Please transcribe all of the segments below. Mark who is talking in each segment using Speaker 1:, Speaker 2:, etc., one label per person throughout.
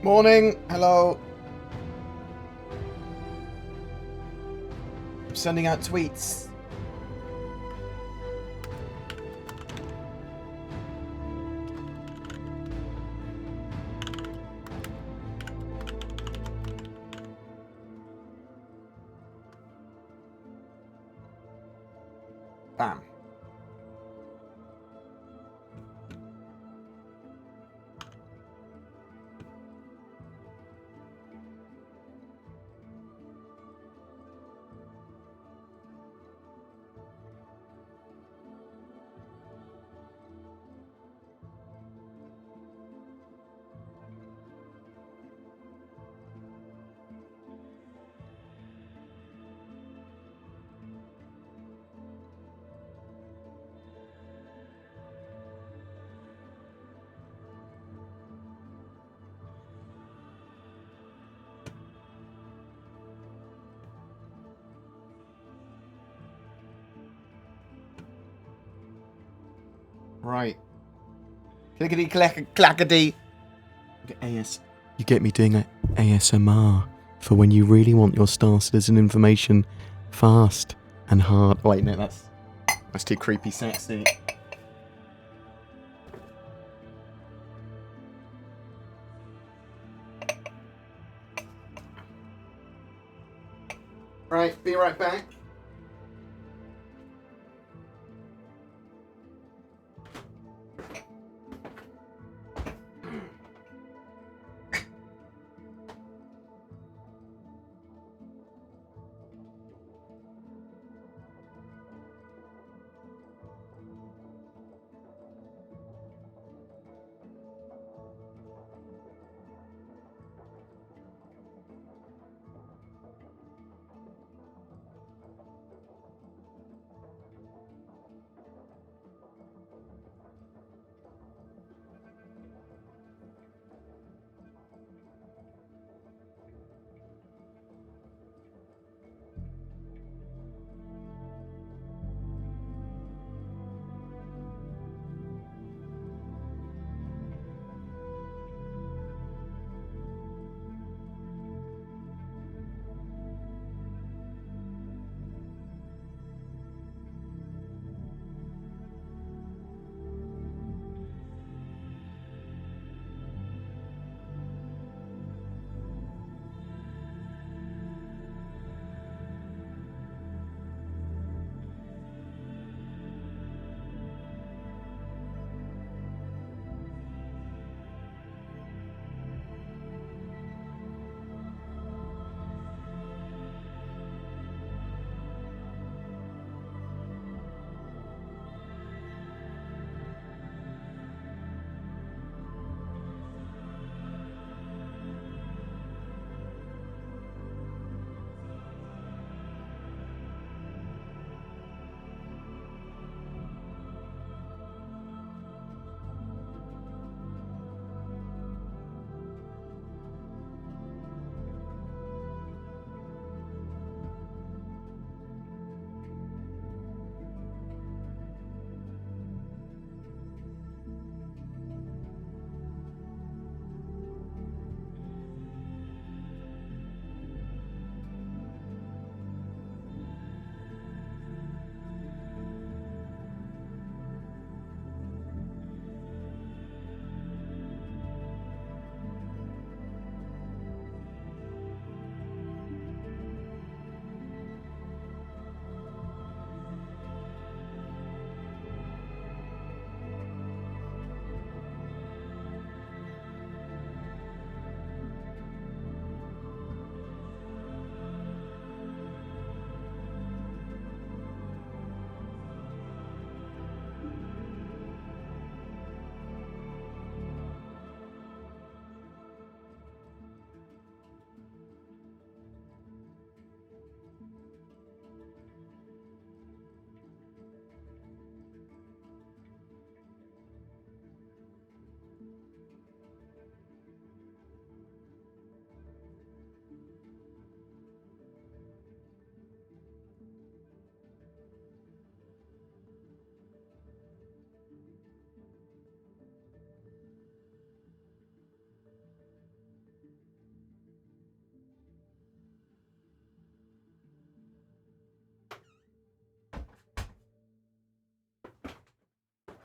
Speaker 1: Morning. Hello. I'm sending out tweets. Bam. Right. Clickety clackety. AS.
Speaker 2: You get me doing a ASMR for when you really want your Star Citizen information fast and hard.
Speaker 1: Oh, wait, no, that's too creepy sexy. Right, be right back.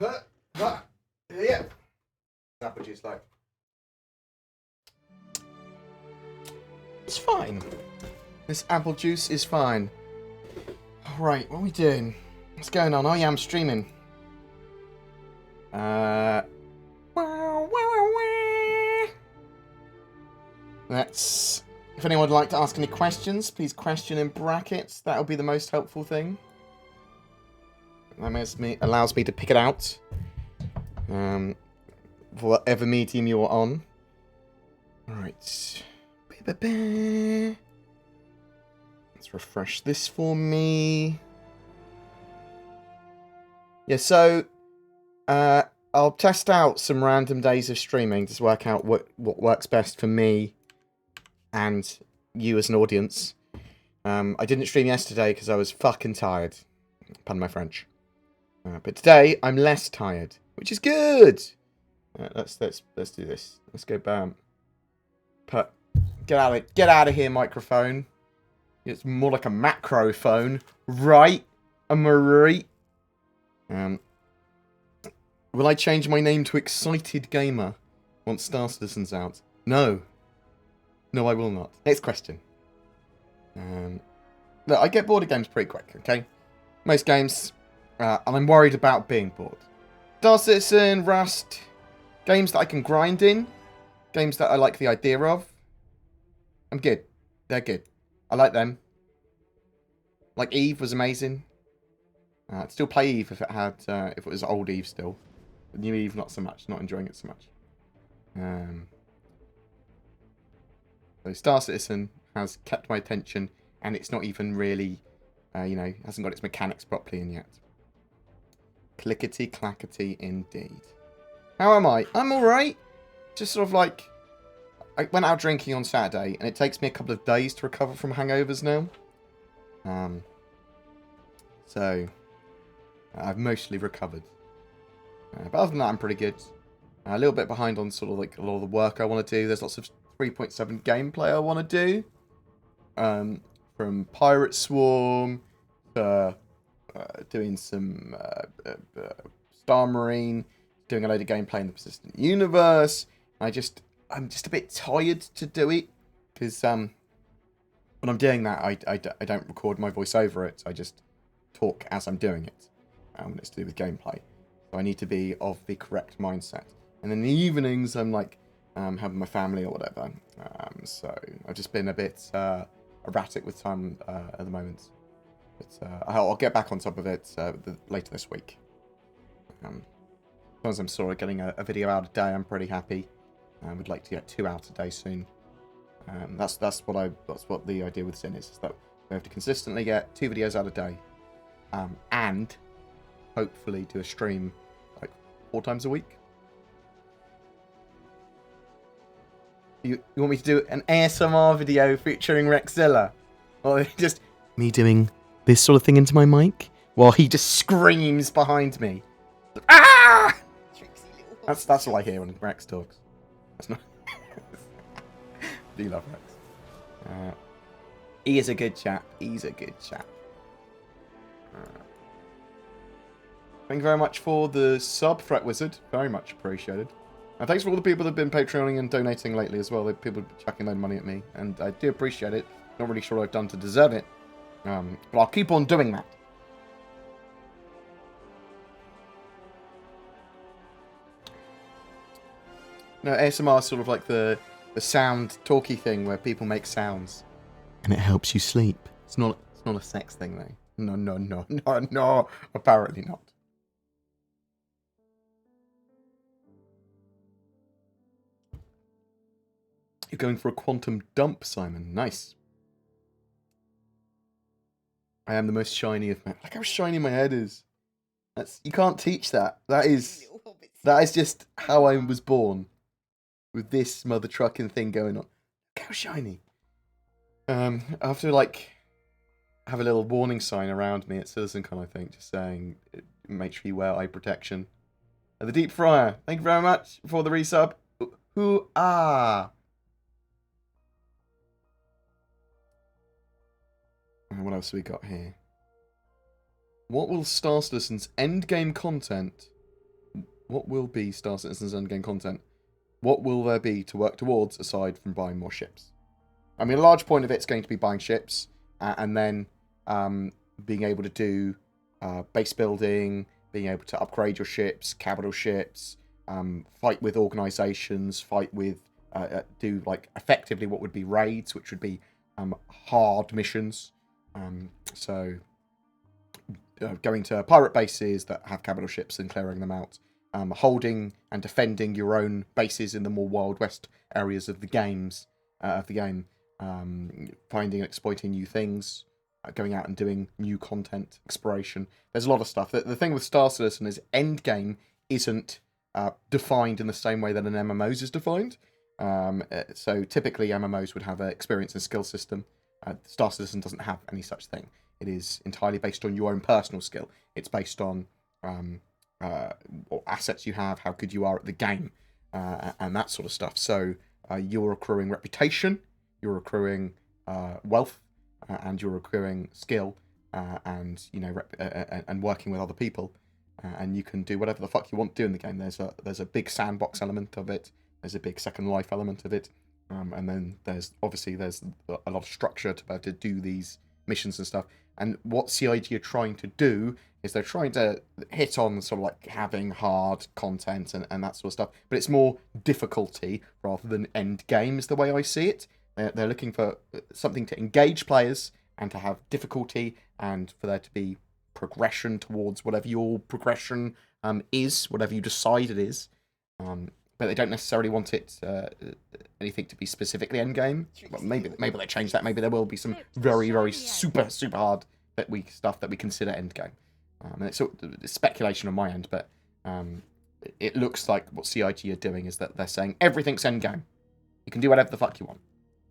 Speaker 1: Yeah. Apple juice like. It's fine. This apple juice is fine. Alright, what are we doing? What's going on? Oh yeah, I'm streaming. That's... If anyone would like to ask any questions, please question in brackets. That'll be the most helpful thing. That allows me to pick it out. For whatever medium you're on. Alright. Let's refresh this for me. Yeah, so I'll test out some random days of streaming to work out what works best for me and you as an audience. I didn't stream yesterday because I was fucking tired. Pardon my French. But today I'm less tired, which is good. Let's do this. Let's go bam. Get out of here, microphone. It's more like a macro phone, right? Am I right? Will I change my name to Excited Gamer once Star Citizen's out? No. No, I will not. Next question. Look, I get bored of games pretty quick, okay? Most games, and I'm worried about being bored. Star Citizen, Rust, games that I can grind in, games that I like the idea of. I'm good. They're good. I like them. Like Eve was amazing. I'd still play Eve if it was old Eve still. But new Eve, not so much. Not enjoying it so much. So Star Citizen has kept my attention, and it's not even really, hasn't got its mechanics properly in yet. Clickety clackety indeed. How am I? I'm alright. Just sort of like, I went out drinking on Saturday, and it takes me a couple of days to recover from hangovers now. So I've mostly recovered. But other than that, I'm pretty good. A little bit behind on sort of like a lot of the work I want to do. There's lots of 3.7 gameplay I want to do. From Pirate Swarm to doing some Star Marine, doing a load of gameplay in the Persistent Universe. I'm just a bit tired to do it because when I'm doing that, I don't record my voice over it. I just talk as I'm doing it when it's to do with gameplay. So I need to be of the correct mindset. And in the evenings, I'm like having my family or whatever. So I've just been a bit erratic with time at the moment. But I'll get back on top of it later this week. As long as I'm sort of getting a video out a day, I'm pretty happy. I would like to get 2 out a day soon. That's what the idea with Sin is that we have to consistently get 2 videos out a day, and hopefully do a stream like 4 times a week. You want me to do an ASMR video featuring Rexzilla, or just
Speaker 2: Me doing this sort of thing into my mic
Speaker 1: while he just screams behind me? Ah! That's all I hear when Rex talks. That's not. Do you love Rex? He is a good chap. He's a good chap. Thank you very much for the sub, Threat Wizard. Very much appreciated. And thanks for all the people that have been Patreoning and donating lately as well. People have been chucking a load of money at me, and I do appreciate it. Not really sure what I've done to deserve it, but I'll keep on doing that. No, ASMR is sort of like the sound talky thing where people make sounds.
Speaker 2: and it helps you sleep.
Speaker 1: It's not a sex thing though. No. Apparently not. You're going for a quantum dump, Simon. Nice. I am the most shiny of men. Look how shiny my head is. You can't teach that. That is just how I was born. With this mother trucking thing going on. Look how shiny. I have to have a little warning sign around me at CitizenCon, I think, just saying make sure you wear eye protection. The Deep Fryer, thank you very much for the resub. Hoo-ah! What else have we got here? What will Star Citizen's endgame content What will be Star Citizen's endgame content? What will there be to work towards aside from buying more ships? I mean, a large point of it's going to be buying ships and then being able to do base building, being able to upgrade your ships, capital ships, fight with organizations, fight with, do like effectively what would be raids, which would be hard missions. So going to pirate bases that have capital ships and clearing them out. Holding and defending your own bases in the more Wild West areas of the game, finding and exploiting new things, going out and doing new content, exploration. There's a lot of stuff. The thing with Star Citizen is endgame isn't defined in the same way that an MMOs is defined. So typically MMOs would have an experience and skill system. Star Citizen doesn't have any such thing. It is entirely based on your own personal skill. It's based on what assets you have, how good you are at the game, and that sort of stuff. So you're accruing reputation, you're accruing wealth, and you're accruing skill, and and working with other people, and you can do whatever the fuck you want to do in the game. There's a big sandbox element of it. There's a big Second Life element of it, and then there's a lot of structure to be able to do these missions and stuff. And what CIG are trying to do is they're trying to hit on sort of like having hard content and that sort of stuff, but it's more difficulty rather than end game is the way I see it. They're looking for something to engage players and to have difficulty and for there to be progression towards whatever your progression is, whatever you decide it is. But they don't necessarily want it anything to be specifically end game. Well, maybe they change that. Maybe there will be some very, very super hard stuff that we consider end game. And it's speculation on my end, but it looks like what CIG are doing is that they're saying everything's end game. You can do whatever the fuck you want.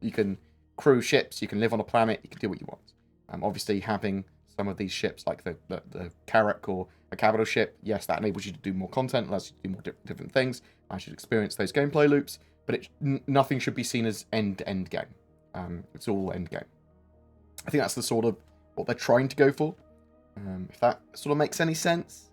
Speaker 1: You can crew ships. You can live on a planet. You can do what you want. Obviously, having some of these ships like the Carrack or a capital ship, yes, that enables you to do more content, allows you to do more different things. I should experience those gameplay loops, but nothing should be seen as end game. It's all end game. I think that's the sort of what they're trying to go for. If that sort of makes any sense.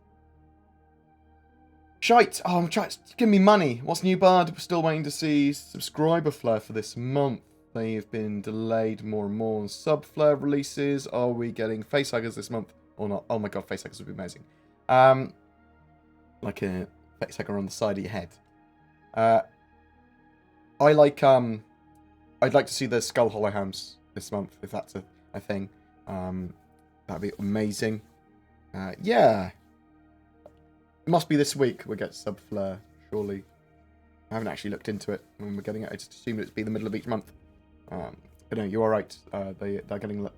Speaker 1: Shite! Oh, give me money. What's new, Bard? We're still waiting to see subscriber flare for this month. They've been delayed more and more on sub flare releases. Are we getting facehuggers this month or not? Oh my god, facehuggers would be amazing. Like a facehugger on the side of your head. I'd like to see the Skull Hollowhams this month, if that's a thing. That'd be amazing. Yeah. It must be this week we'll get sub flare, surely. I haven't actually looked into it when we're getting it. I just assumed it'd be the middle of each month. But no, you're right. They're getting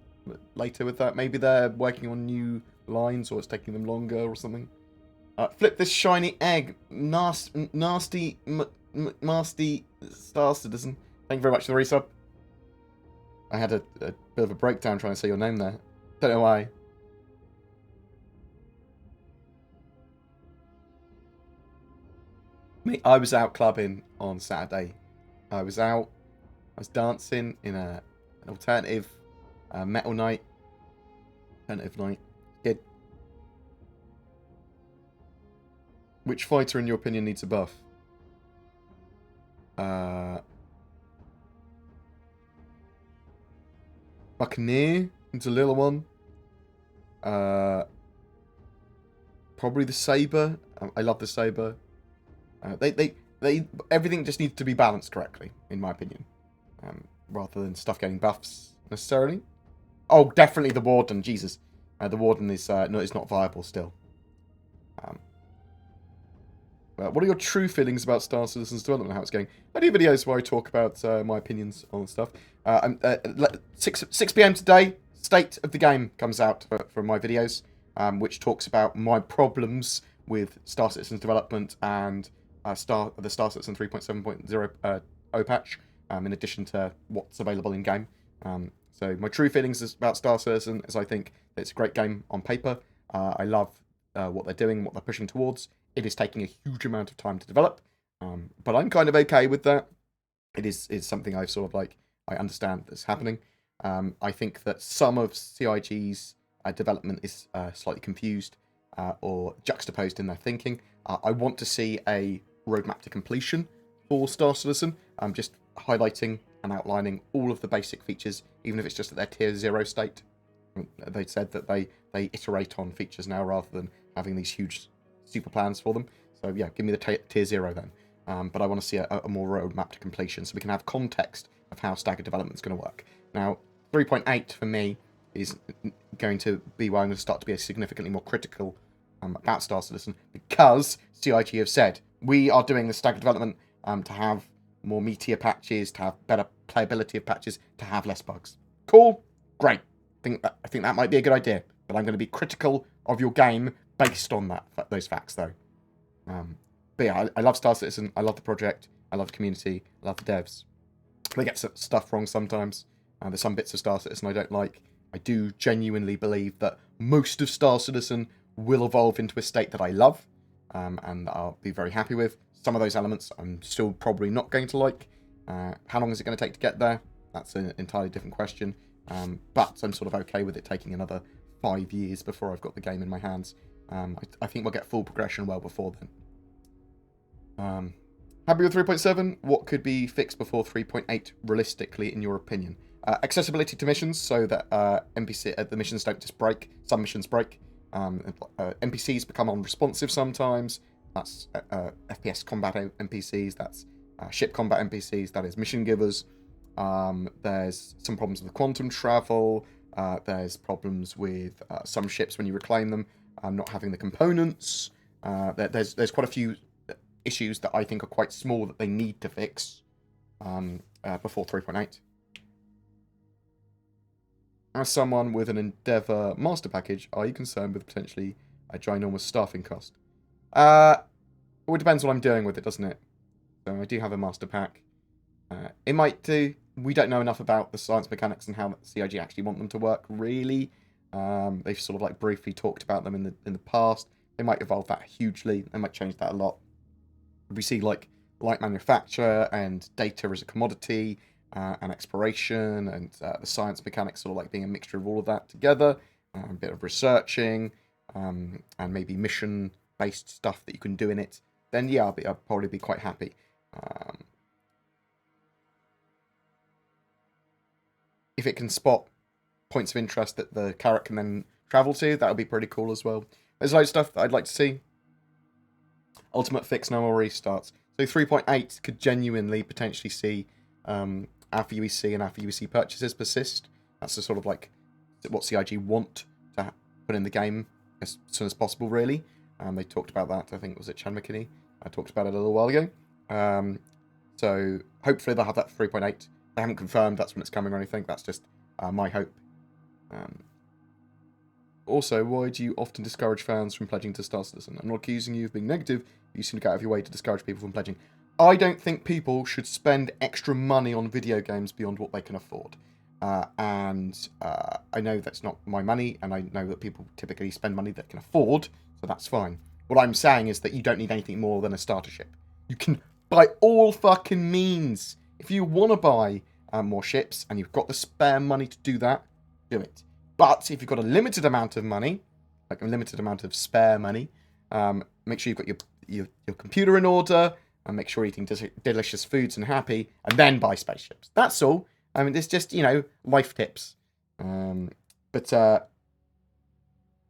Speaker 1: later with that. Maybe they're working on new lines or it's taking them longer or something. Flip this shiny egg. Nasty Star Citizen. Thank you very much for the resub. I had a bit of a breakdown trying to say your name there. Don't know why. Mate, I was out clubbing on Saturday. I was dancing in an alternative metal night. Alternative night. Good. Which fighter, in your opinion, needs a buff? Buccaneer needs a little one. Probably the Saber. I love the Saber. Everything just needs to be balanced correctly, in my opinion, rather than stuff getting buffs necessarily. Oh, definitely the Warden. Jesus, the Warden is not viable still. What are your true feelings about Star Citizen's development and how it's going? I do videos where I talk about my opinions on stuff. 6 p.m. today, State of the Game comes out for my videos, which talks about my problems with Star Citizen's development and the Star Citizen 3.7.0 patch, in addition to what's available in game. So my true feelings about Star Citizen is I think it's a great game on paper. I love what they're doing, what they're pushing towards. It is taking a huge amount of time to develop, but I'm kind of okay with that. It is something I've sort of like, I understand that's happening. I think that some of CIG's development is slightly confused or juxtaposed in their thinking. I want to see a roadmap to completion for Star Citizen. I'm just highlighting and outlining all of the basic features, even if it's just at their tier 0 state. They said that they iterate on features now rather than having these huge super plans for them. So yeah, give me the tier 0 then. But I want to see a more roadmap to completion so we can have context of how staggered development is going to work. Now, 3.8 for me is going to be where I'm going to start to be a significantly more critical about Star Citizen, because CIG have said we are doing the staggered development to have more meatier patches, to have better playability of patches, to have less bugs. Cool, great. I think that might be a good idea, but I'm going to be critical of your game based on those facts, though. But yeah, I love Star Citizen. I love the project. I love the community. I love the devs. They get stuff wrong sometimes. There's some bits of Star Citizen I don't like. I do genuinely believe that most of Star Citizen will evolve into a state that I love, and I'll be very happy with. Some of those elements I'm still probably not going to like. How long is it going to take to get there? That's an entirely different question. But I'm sort of okay with it taking another 5 years before I've got the game in my hands. I think we'll get full progression well before then. Happy with 3.7? What could be fixed before 3.8 realistically, in your opinion? Accessibility to missions, so that the missions don't just break. Some missions break. NPCs become unresponsive sometimes. That's FPS combat NPCs. That's ship combat NPCs. That is mission givers. There's some problems with quantum travel. There's problems with some ships when you reclaim them not having the components. There's quite a few issues that I think are quite small that they need to fix before 3.8. As someone with an Endeavour master package, are you concerned with potentially a ginormous staffing cost? Well, it depends what I'm doing with it, doesn't it? So I do have a master pack. It might do. We don't know enough about the science mechanics and how CIG actually want them to work, really. They've sort of like briefly talked about them in the past. They might evolve that hugely. They might change that a lot. We see like light manufacture and data as a commodity, and exploration and the science mechanics sort of like being a mixture of all of that together. A bit of researching and maybe mission-based stuff that you can do in it. Then yeah, I'll probably be quite happy. If it can spot points of interest that the carrot can then travel to, that would be pretty cool as well. There's loads of stuff that I'd like to see. Ultimate fix, no more restarts. So 3.8 could genuinely potentially see Alpha UEC and Alpha UEC purchases persist. That's the sort of like what CIG want to put in the game as soon as possible, really. They talked about that, I think, was it Chan McKinney? I talked about it a little while ago. So hopefully they'll have that 3.8. They haven't confirmed that's when it's coming or anything. That's just my hope. Also, why do you often discourage fans from pledging to Star Citizen? I'm not accusing you of being negative. You seem to go out of your way to discourage people from pledging. I don't think people should spend extra money on video games beyond what they can afford. I know that's not my money, and I know that people typically spend money they can afford, so that's fine. What I'm saying is that you don't need anything more than a starter ship. You can, by all fucking means, if you want to buy more ships and you've got the spare money to do that, do it. But if you've got a limited amount of money, like a limited amount of spare money, make sure you've got your computer in order, and make sure you're eating delicious foods and happy, and then buy spaceships. That's all. I mean, it's just, life tips. But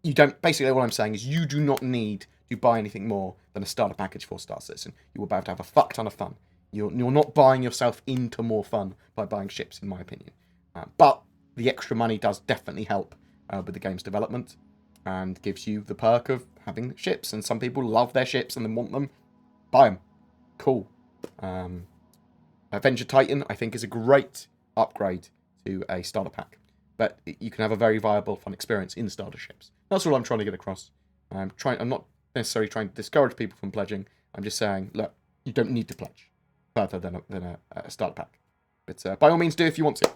Speaker 1: you don't, basically what I'm saying is you do not need to buy anything more than a starter package for Star Citizen. You will be able to have a fuck ton of fun. You're not buying yourself into more fun by buying ships, in my opinion. But the extra money does definitely help with the game's development and gives you the perk of having ships. And some people love their ships and then want them. Buy them. Cool. Avenger Titan, I think, is a great upgrade to a starter pack. But you can have a very viable, fun experience in starter ships. That's all I'm trying to get across. I'm not necessarily trying to discourage people from pledging. I'm just saying, look, you don't need to pledge further than a starter pack. But by all means, do if you want to.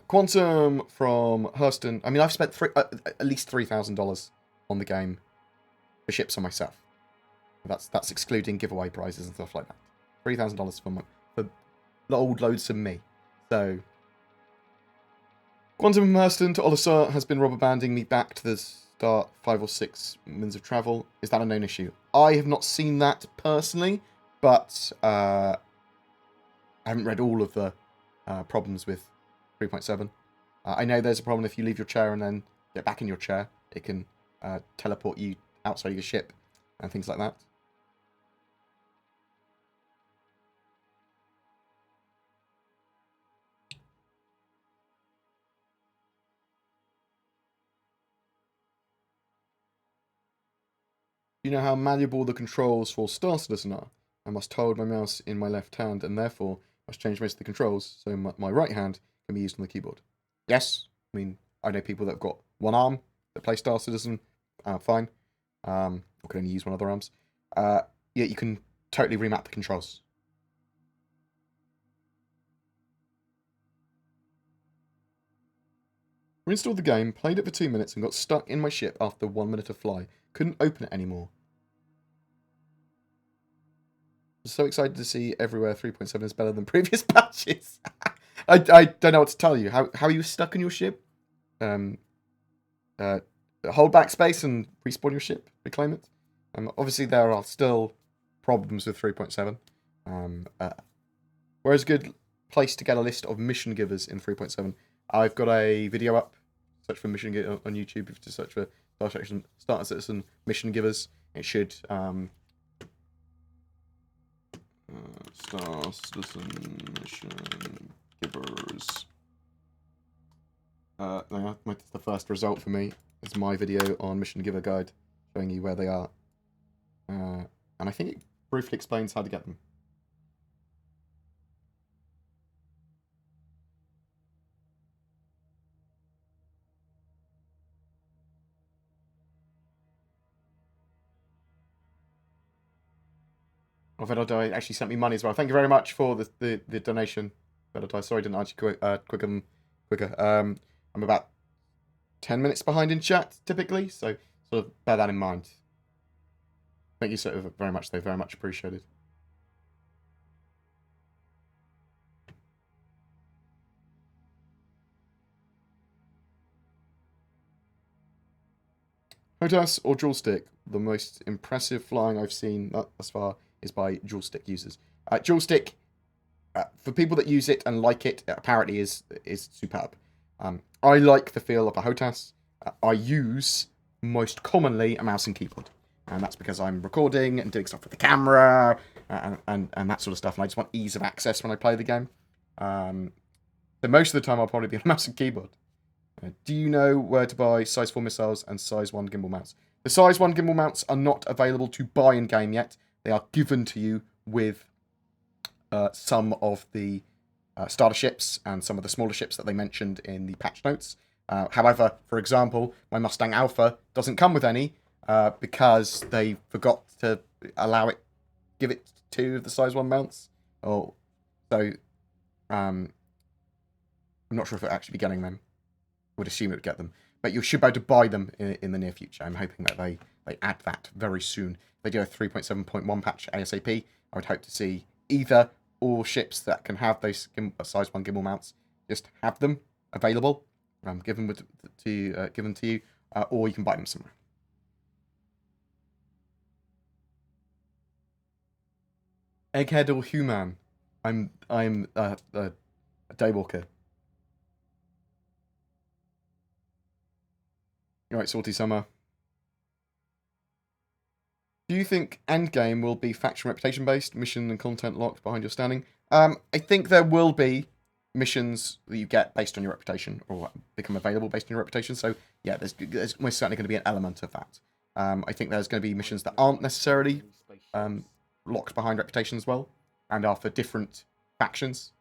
Speaker 1: Quantum from Hurston. I mean, I've spent at least $3,000 on the game for ships on myself. That's excluding giveaway prizes and stuff like that. $3,000 for old loadsome me. So, Quantum from Hurston to Olisar has been rubber banding me back to the start 5 or 6 means of travel. Is that a known issue? I have not seen that personally, but I haven't read all of the problems with 3.7. I know there's a problem if you leave your chair and then get back in your chair. It can teleport you outside your ship and things like that. You know how malleable the controls for Star Citizen are? I must hold my mouse in my left hand and therefore must change most of the controls so my right hand can be used on the keyboard. Yes, I mean, I know people that have got one arm that play Star Citizen, fine, or can only use one of their arms. Yeah, you can totally remap the controls. Reinstalled the game, played it for 2 minutes and got stuck in my ship after 1 minute of fly. Couldn't open it anymore. So excited to see everywhere 3.7 is better than previous patches. I don't know what to tell you. How are you stuck in your ship? Hold backspace and respawn your ship, reclaim it. Obviously there are still problems with 3.7. Where's a good place to get a list of mission givers in 3.7? I've got a video up. Search for mission giver on YouTube. If you search for Star Citizen mission givers, it should Star Citizen mission givers. That's the first result for me. It's my video on mission giver guide, showing you where they are, and I think it briefly explains how to get them. Vedodai actually sent me money as well. Thank you very much for the donation, Vedodai. Sorry I didn't answer quicker. I'm about 10 minutes behind in chat, typically, so sort of bear that in mind. Thank you so very much, though. Very much appreciated. HOTAS or dual stick? The most impressive flying I've seen thus far is by dual stick users. Dual stick, for people that use it and like it, apparently is superb. I like the feel of a HOTAS. I use, most commonly, a mouse and keyboard. And that's because I'm recording and doing stuff with the camera and that sort of stuff. And I just want ease of access when I play the game. So most of the time I'll probably be on a mouse and keyboard. Do you know where to buy size 4 missiles and size 1 gimbal mounts? The size 1 gimbal mounts are not available to buy in game yet. They are given to you with some of the starter ships and some of the smaller ships that they mentioned in the patch notes. However, for example, my Mustang Alpha doesn't come with any because they forgot to give it 2 of the size 1 mounts. So I'm not sure if it'll actually be getting them. I would assume it would get them. But you should be able to buy them in the near future. I'm hoping that they add that very soon. They do a 3.7.1 patch ASAP. I would hope to see either all ships that can have those size 1 gimbal mounts just have them available, given to you, or you can buy them somewhere. Egghead or human? I'm a daywalker. Right, Salty Summer. Do you think endgame will be faction reputation based, mission and content locked behind your standing? I think there will be missions that you get based on your reputation or become available based on your reputation. So yeah, there's most certainly going to be an element of that. I think there's going to be missions that aren't necessarily locked behind reputation as well, and are for different factions.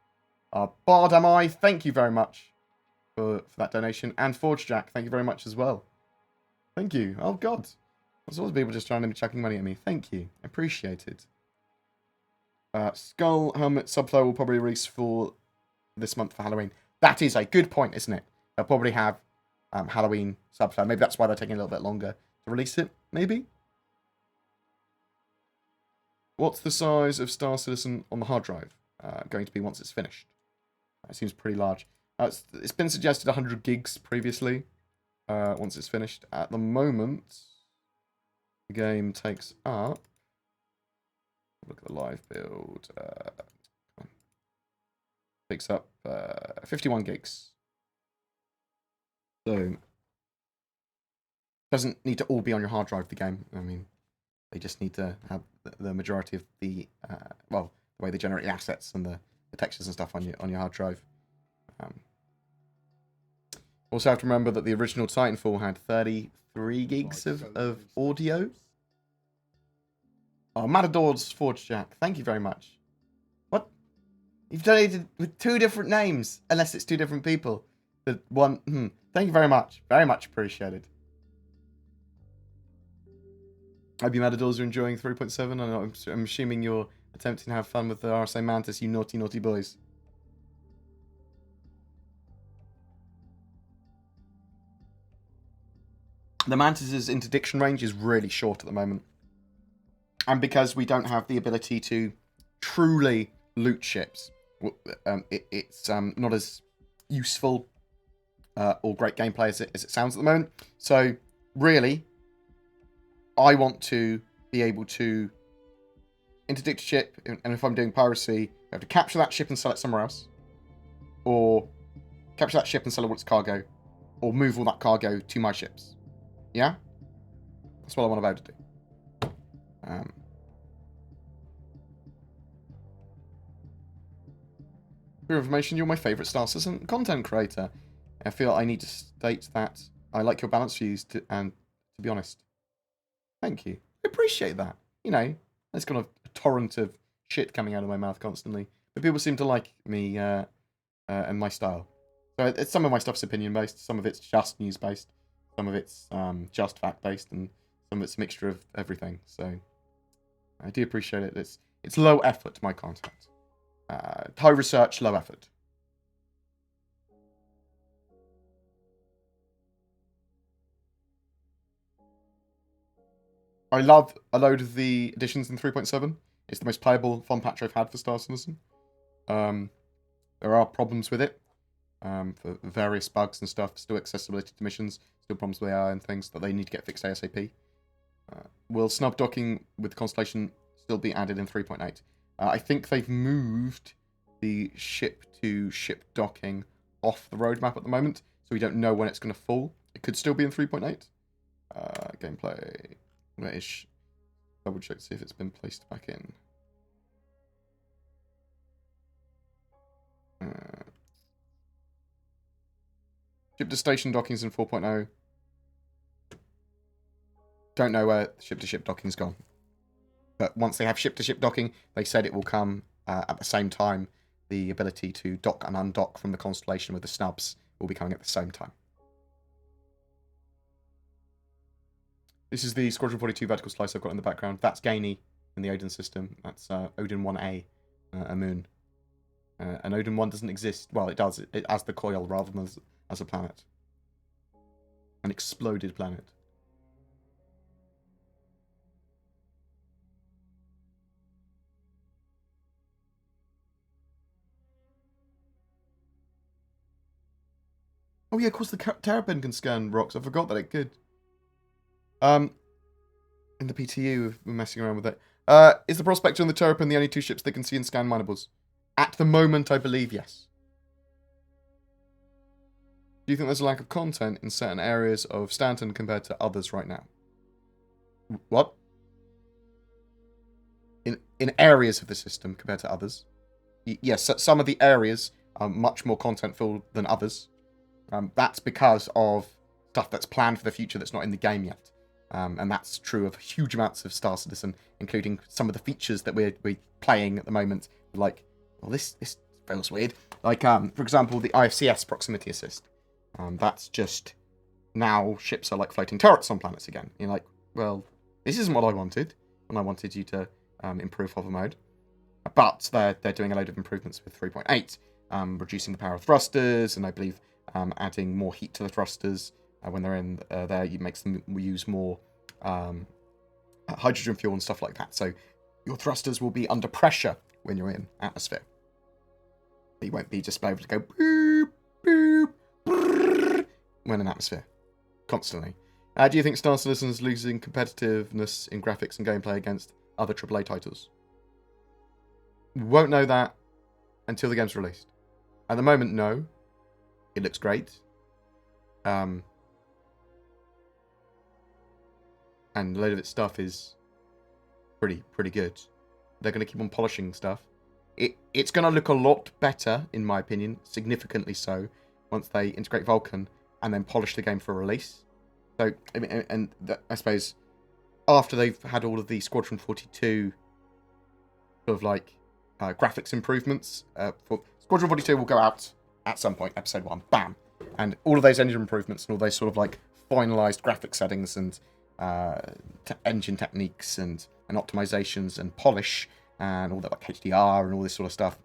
Speaker 1: Bard am I? Thank you very much for that donation, and Forge Jack, thank you very much as well. Thank you. Oh God. There's always people just trying to be chucking money at me. Thank you. I appreciate it. Skull Helmet Subflow will probably release for this month for Halloween. That is a good point, isn't it? They'll probably have Halloween Subflow. Maybe that's why they're taking a little bit longer to release it. Maybe? What's the size of Star Citizen on the hard drive going to be once it's finished? It seems pretty large. It's been suggested 100 gigs previously. once it's finished. At the moment, the game takes up. Look at the live build. Takes up 51 gigs. So doesn't need to all be on your hard drive. The game. I mean, they just need to have the majority of the the way they generate the assets and the textures and stuff on your hard drive. Also have to remember that the original Titanfall had 33 gigs of audio. Oh, Matador's Forge Jack, thank you very much. What? You've donated with 2 different names, unless it's 2 different people. But one, thank you very much. Very much appreciated. I hope you Matadors are enjoying 3.7. I'm assuming you're attempting to have fun with the RSI Mantis, you naughty, naughty boys. The Mantis' interdiction range is really short at the moment. And because we don't have the ability to truly loot ships, it's not as useful or great gameplay as it sounds at the moment. So, really, I want to be able to interdict a ship, and if I'm doing piracy, I have to capture that ship and sell it somewhere else. Or capture that ship and sell all its cargo. Or move all that cargo to my ships. Yeah? That's what I want to be able to do. For your information, you're my favourite Star Citizen content creator. I feel I need to state that I like your balanced views, and to be honest, thank you. I appreciate that. You know, there's kind of a torrent of shit coming out of my mouth constantly. But people seem to like me and my style. So it's some of my stuff's opinion-based, some of it's just news-based. Some of it's just fact-based, and some of it's a mixture of everything. So I do appreciate it. It's low effort, my content. High research, low effort. I love a load of the additions in 3.7. It's the most playable, fun patch I've had for Star Citizen. There are problems with it. For various bugs and stuff, still accessibility to missions, still problems with AI and things that they need to get fixed ASAP. Will snub docking with Constellation still be added in 3.8? I think they've moved the ship-to-ship docking off the roadmap at the moment, so we don't know when it's going to fall. It could still be in 3.8. Gameplay. Where is? Double check to see if it's been placed back in. Ship-to-station docking's in 4.0. Don't know where ship-to-ship docking's gone. But once they have ship-to-ship docking, they said it will come at the same time. The ability to dock and undock from the Constellation with the snubs will be coming at the same time. This is the Squadron 42 vertical slice I've got in the background. That's Gainey in the Odin system. That's Odin 1A, a moon. And Odin 1 doesn't exist. Well, it does. It as the coil rather than as a planet. An exploded planet. Oh yeah, of course the Terrapin can scan rocks. I forgot that it could. In the PTU, we're messing around with it. Is the Prospector and the Terrapin the only 2 ships that can see and scan minables? At the moment, I believe yes. Do you think there's a lack of content in certain areas of Stanton compared to others right now? What? In areas of the system compared to others? Yes, some of the areas are much more content-filled than others. That's because of stuff that's planned for the future that's not in the game yet. And that's true of huge amounts of Star Citizen, including some of the features that we're playing at the moment. Like, well, this feels weird. Like, for example, the IFCS proximity assist. That's just now ships are like floating turrets on planets again. You're like, well, this isn't what I wanted when I wanted you to improve hover mode. But they're doing a load of improvements with 3.8, reducing the power of thrusters, and I believe adding more heat to the thrusters when they're in there. It makes them use more hydrogen fuel and stuff like that. So your thrusters will be under pressure when you're in atmosphere. You won't be just able to go boop, boop, brrr, when in atmosphere. constantly. Do you think Star Citizen is losing competitiveness in graphics and gameplay against other AAA titles? We won't know that until the game's released. At the moment, no. It looks great. And a load of its stuff is pretty good. They're going to keep on polishing stuff. It's going to look a lot better, in my opinion, significantly so, once they integrate Vulkan and then polish the game for release. So, I mean, I suppose after they've had all of the Squadron 42 sort of like graphics improvements, for Squadron 42 will go out at some point, episode 1, bam, and all of those engine improvements and all those sort of like finalized graphic settings and engine techniques and optimizations and polish and all that, like HDR and all this sort of stuff.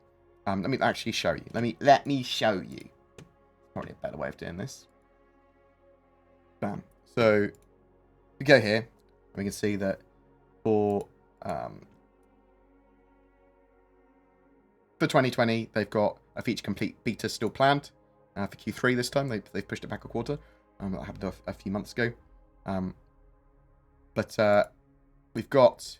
Speaker 1: Let me actually show you. Let me show you. Probably a better way of doing this. Bam. So we go here, and we can see that for 2020, they've got a feature complete beta still planned for Q3 this time. They've pushed it back a quarter. That happened a few months ago. But we've got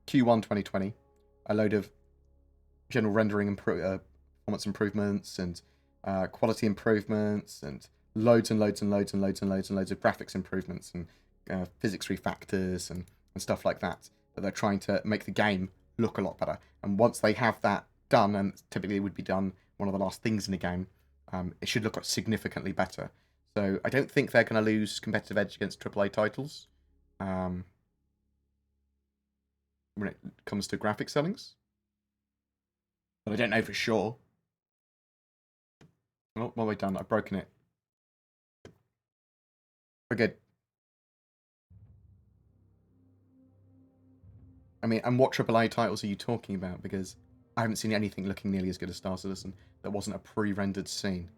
Speaker 1: Q1 2020, a load of general rendering performance improvements and quality improvements and loads of graphics improvements and physics refactors and stuff like that they're trying to make the game look a lot better. And once they have that done, and typically it would be done one of the last things in the game, it should look significantly better. So I don't think they're going to lose competitive edge against AAA titles when it comes to graphic settings. But I don't know for sure. Oh, what have I done? I've broken it. We're good. I mean, and what AAA titles are you talking about? Because I haven't seen anything looking nearly as good as Star Citizen that wasn't a pre-rendered scene.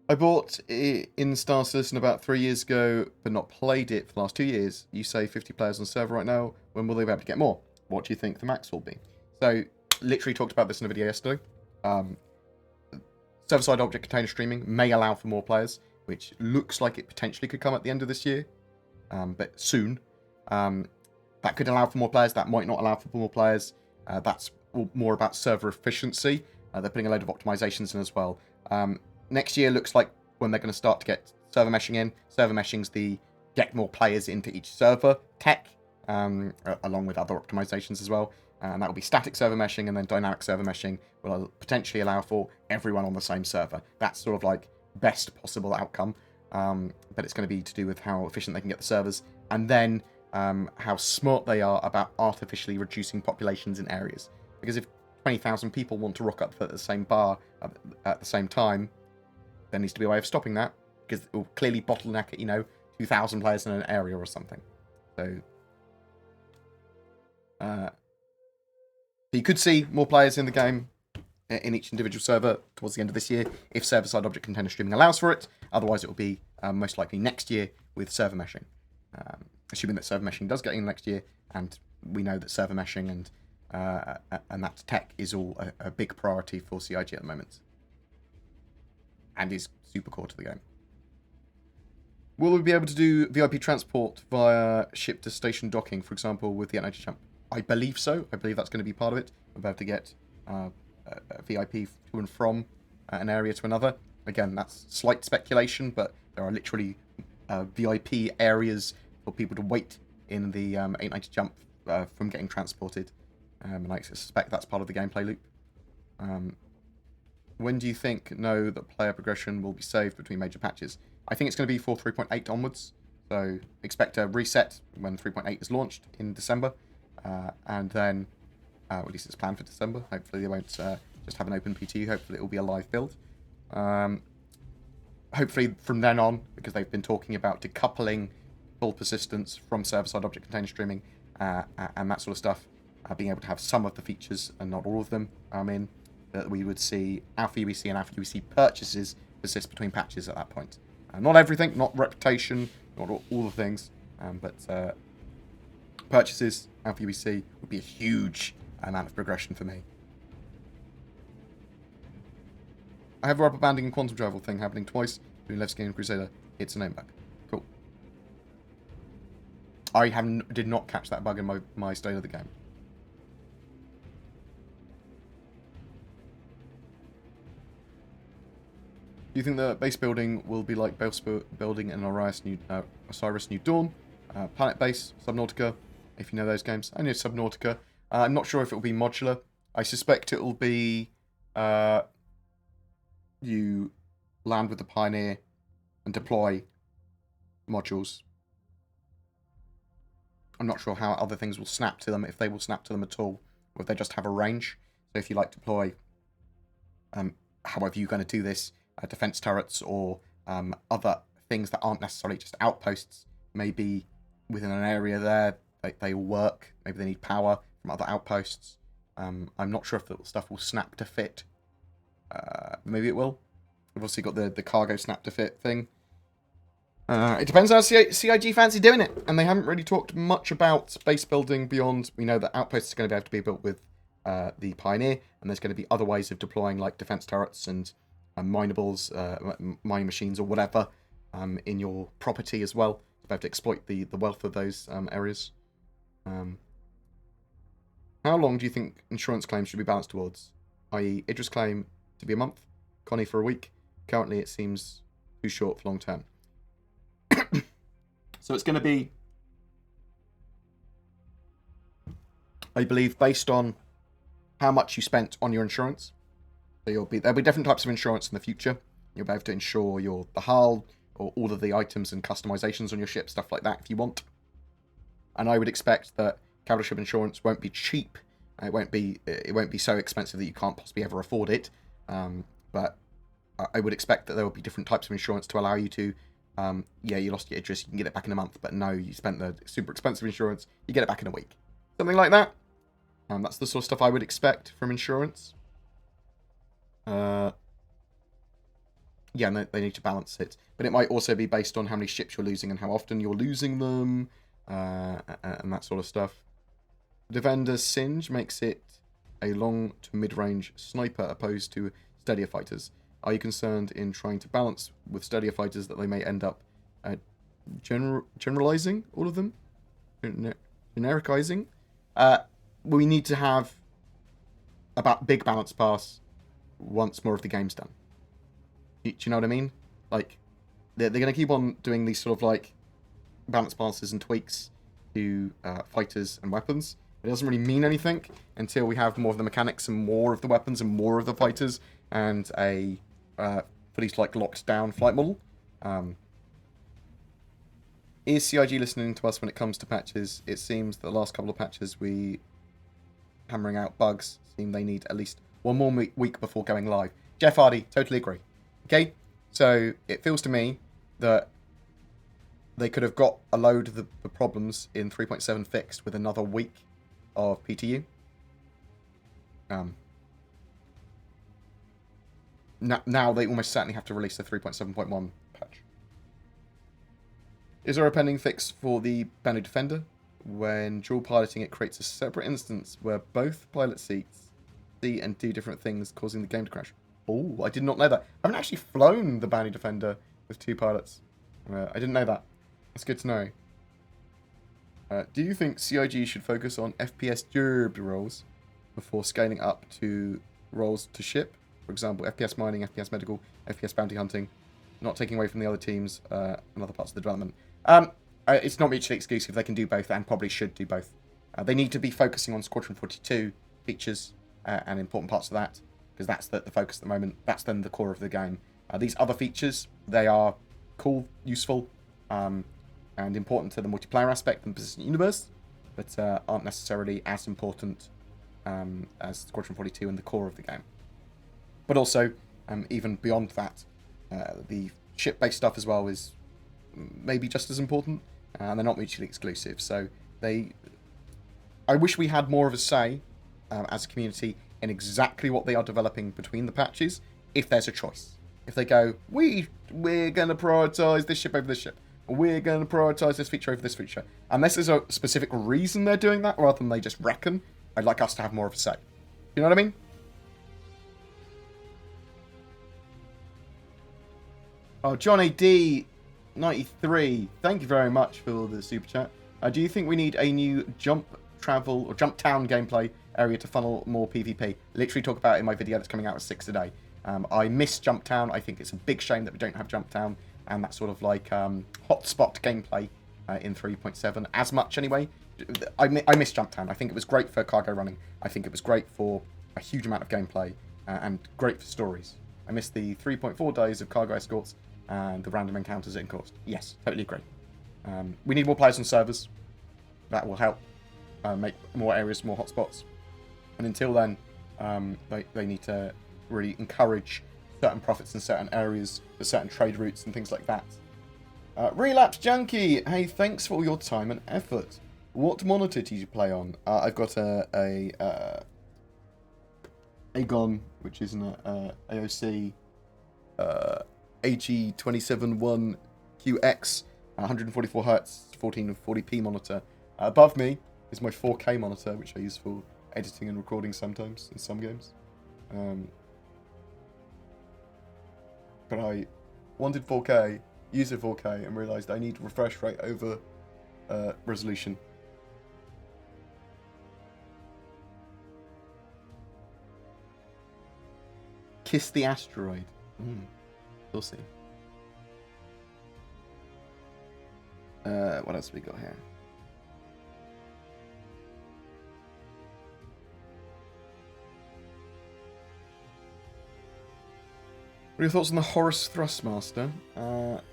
Speaker 1: I bought it in Star Citizen about 3 years ago, but not played it for the last 2 years. You say 50 players on server right now. When will they be able to get more? What do you think the max will be? So, literally talked about this in a video yesterday. Server-side object container streaming may allow for more players, which looks like it potentially could come at the end of this year, but soon. That could allow for more players. That might not allow for more players. That's more about server efficiency. They're putting a load of optimizations in as well. Next year looks like when they're going to start to get server meshing in. Server meshing's the get more players into each server tech, along with other optimizations as well. And that will be static server meshing, and then dynamic server meshing will potentially allow for everyone on the same server. That's sort of like best possible outcome. But it's going to be to do with how efficient they can get the servers, and then how smart they are about artificially reducing populations in areas. Because if 20,000 people want to rock up at the same bar at the same time, there needs to be a way of stopping that, because it will clearly bottleneck at, 2,000 players in an area or something. So you could see more players in the game in each individual server towards the end of this year, if server-side object container streaming allows for it. Otherwise, it will be most likely next year with server meshing. Assuming that server meshing does get in next year, and we know that server meshing and that tech is all a big priority for CIG at the moment, and is super core to the game. Will we be able to do VIP transport via ship-to-station docking, for example, with the Energy Jump? I believe so. I believe that's going to be part of it. We're about to get VIP to and from an area to another. Again, that's slight speculation, but there are literally VIP areas for people to wait in the 890 jump from getting transported. And I suspect that's part of the gameplay loop. When do you know that player progression will be saved between major patches? I think it's going to be for 3.8 onwards. So expect a reset when 3.8 is launched in December. And then, at least it's planned for December. Hopefully they won't just have an open PT. Hopefully it will be a live build. Hopefully from then on, because they've been talking about decoupling full persistence from server-side object container streaming and that sort of stuff, being able to have some of the features and not all of them in, that we would see Alpha UEC and Alpha UEC purchases persist between patches at that point. Not everything, not reputation, not all the things, but purchases, Alpha UEC, would be a huge amount of progression for me. I have a rubber banding and quantum travel thing happening twice between Levski and Crusader. It's a name bug. Cool. I did not catch that bug in my state of the game. Do you think the base building will be like base building in Osiris New Dawn, Planet Base, Subnautica, if you know those games? I know Subnautica. I'm not sure if it will be modular. I suspect it will be you land with the Pioneer and deploy modules. I'm not sure how other things will snap to them, if they will snap to them at all, or if they just have a range. So if you like deploy, however you're going to do this, defense turrets or other things that aren't necessarily just outposts, maybe within an area there, they all work. Maybe they need power from other outposts. I'm not sure if the stuff will snap to fit. Maybe it will. We've obviously got the cargo snap to fit thing. It depends how CIG fancy doing it. And they haven't really talked much about base building beyond, we know that outposts are going to be able to be built with the Pioneer, and there's going to be other ways of deploying like defense turrets and minables, mining machines or whatever in your property as well, to be able to exploit the wealth of those areas. How long do you think insurance claims should be balanced towards? I.e. Idra's claim to be a month, Connie for a week. Currently it seems too short for long term. So it's going to be, I believe, based on how much you spent on your insurance. So there'll be different types of insurance in the future. You'll be able to insure the hull or all of the items and customizations on your ship, stuff like that if you want. And I would expect that capital ship insurance won't be cheap. It won't be so expensive that you can't possibly ever afford it. But I would expect that there will be different types of insurance to allow you to, you lost your Idris, you can get it back in a month. But no, you spent the super expensive insurance, you get it back in a week. Something like that. That's the sort of stuff I would expect from insurance. And they need to balance it. But it might also be based on how many ships you're losing and how often you're losing them, and that sort of stuff. Defender Singe makes it a long to mid-range sniper opposed to steadier fighters. Are you concerned in trying to balance with steadier fighters that they may end up generalizing all of them? Genericizing? We need to have a big balance pass once more of the game's done. Do you know what I mean? Like, they're going to keep on doing these sort of like balance passes and tweaks to fighters and weapons. It doesn't really mean anything until we have more of the mechanics and more of the weapons and more of the fighters and a fully like locked down flight model. Is CIG listening to us when it comes to patches? It seems the last couple of patches we hammering out bugs seem they need at least one more week before going live. Jeff Hardy, totally agree. Okay, so it feels to me that they could have got a load of the problems in 3.7 fixed with another week of PTU. Now they almost certainly have to release the 3.7.1 patch. Is there a pending fix for the Banu Defender? When dual piloting, it creates a separate instance where both pilot seats see and do different things, causing the game to crash. Oh, I did not know that. I haven't actually flown the Banu Defender with two pilots. I didn't know that. That's good to know. Do you think CIG should focus on FPS derb roles before scaling up to roles to ship? For example, FPS mining, FPS medical, FPS bounty hunting, not taking away from the other teams and other parts of the development. It's not mutually exclusive. They can do both and probably should do both. They need to be focusing on Squadron 42 features and important parts of that, because that's the focus at the moment. That's then the core of the game. These other features, they are cool, useful, and important to the multiplayer aspect and persistent universe, but aren't necessarily as important as Squadron 42 and the core of the game. But also, even beyond that, the ship-based stuff as well is maybe just as important, and they're not mutually exclusive. So I wish we had more of a say as a community in exactly what they are developing between the patches, if there's a choice. If they go, we're going to prioritize this ship over this ship, or we're going to prioritize this feature over this feature. Unless there's a specific reason they're doing that, rather than they just reckon, I'd like us to have more of a say. You know what I mean? Oh, Johnny D93, thank you very much for the super chat. Do you think we need a new jump travel or jump town gameplay area to funnel more PvP? Literally talk about it in my video that's coming out at 6 today. I miss Jump Town. I think it's a big shame that we don't have Jump Town and that sort of like hotspot gameplay in 3.7 as much anyway. I miss Jump Town. I think it was great for cargo running. I think it was great for a huge amount of gameplay and great for stories. I miss the 3.4 days of cargo escorts and the random encounters it caused. Yes, totally agree. We need more players on servers. That will help make more areas, more hotspots. And until then, they need to really encourage certain profits in certain areas, for certain trade routes and things like that. Relapse Junkie, hey, thanks for all your time and effort. What monitor did you play on? I've got a Aegon, which is an AOC AG271QX, 144 Hz, 1440p monitor. Above me is my 4K monitor, which I use for editing and recording sometimes in some games. But I wanted 4K, used it 4K, and realised I need refresh rate over resolution. Kiss the asteroid. We'll see. What else have we got here? What are your thoughts on the Horus Thrustmaster? Bear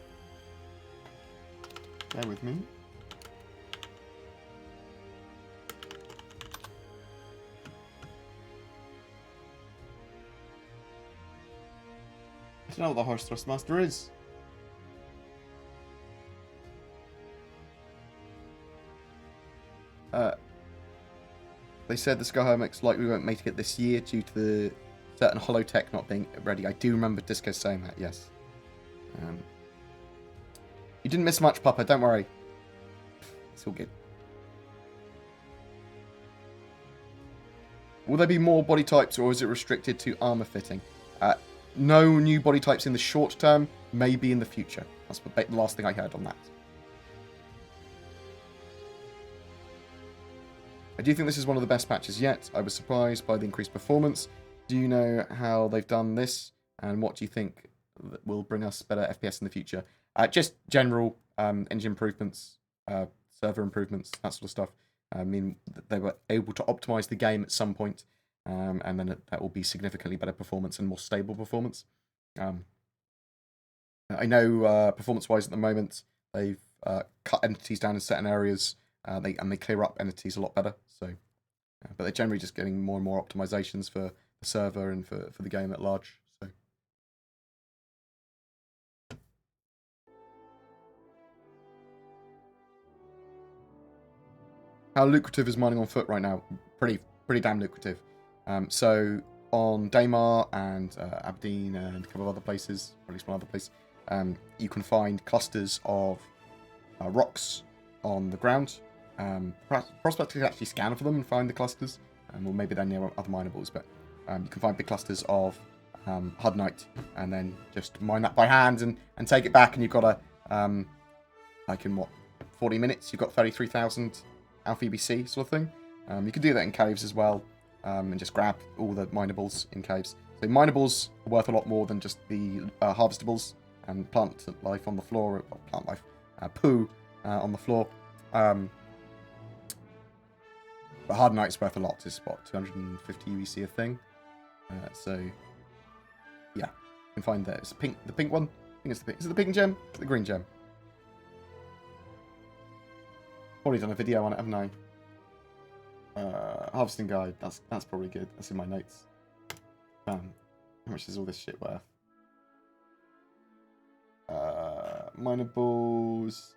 Speaker 1: with me. I don't know what the Horus Thrustmaster is. They said the Skyhomex likely won't make it this year due to the certain holotech not being ready. I do remember Disco saying that, yes. You didn't miss much, Papa, don't worry. It's all good. Will there be more body types, or is it restricted to armor fitting? No new body types in the short term, maybe in the future. That's the last thing I heard on that. I do think this is one of the best patches yet. I was surprised by the increased performance. Do you know how they've done this? And what do you think will bring us better FPS in the future? Just general engine improvements, server improvements, that sort of stuff. I mean, they were able to optimize the game at some point, and then that will be significantly better performance and more stable performance. I know performance-wise at the moment, they've cut entities down in certain areas, they clear up entities a lot better. So, but they're generally just getting more and more optimizations for the server and for the game at large. So. How lucrative is mining on foot right now? Pretty damn lucrative. So on Daymar and Aberdeen and a couple of other places, or at least one other place, you can find clusters of rocks on the ground. Prospectors can actually scan for them and find the clusters, or maybe they're near other minables, but you can find big clusters of Hudnite and then just mine that by hand and take it back, and you've got a, like in what, 40 minutes, you've got 33,000 Alpha EBC sort of thing. You can do that in caves as well, and just grab all the minables in caves. So minables are worth a lot more than just the harvestables and plant life on the floor, or plant life, poo on the floor. But Hardnite's worth a lot. It's what, 250 UEC a thing. So yeah, you can find that. It's pink, the pink one. I think it's the pink. Is it the pink gem? It's the green gem. Probably done a video on it, haven't I? Harvesting guide. That's probably good. That's in my notes. How much is all this shit worth? Minables.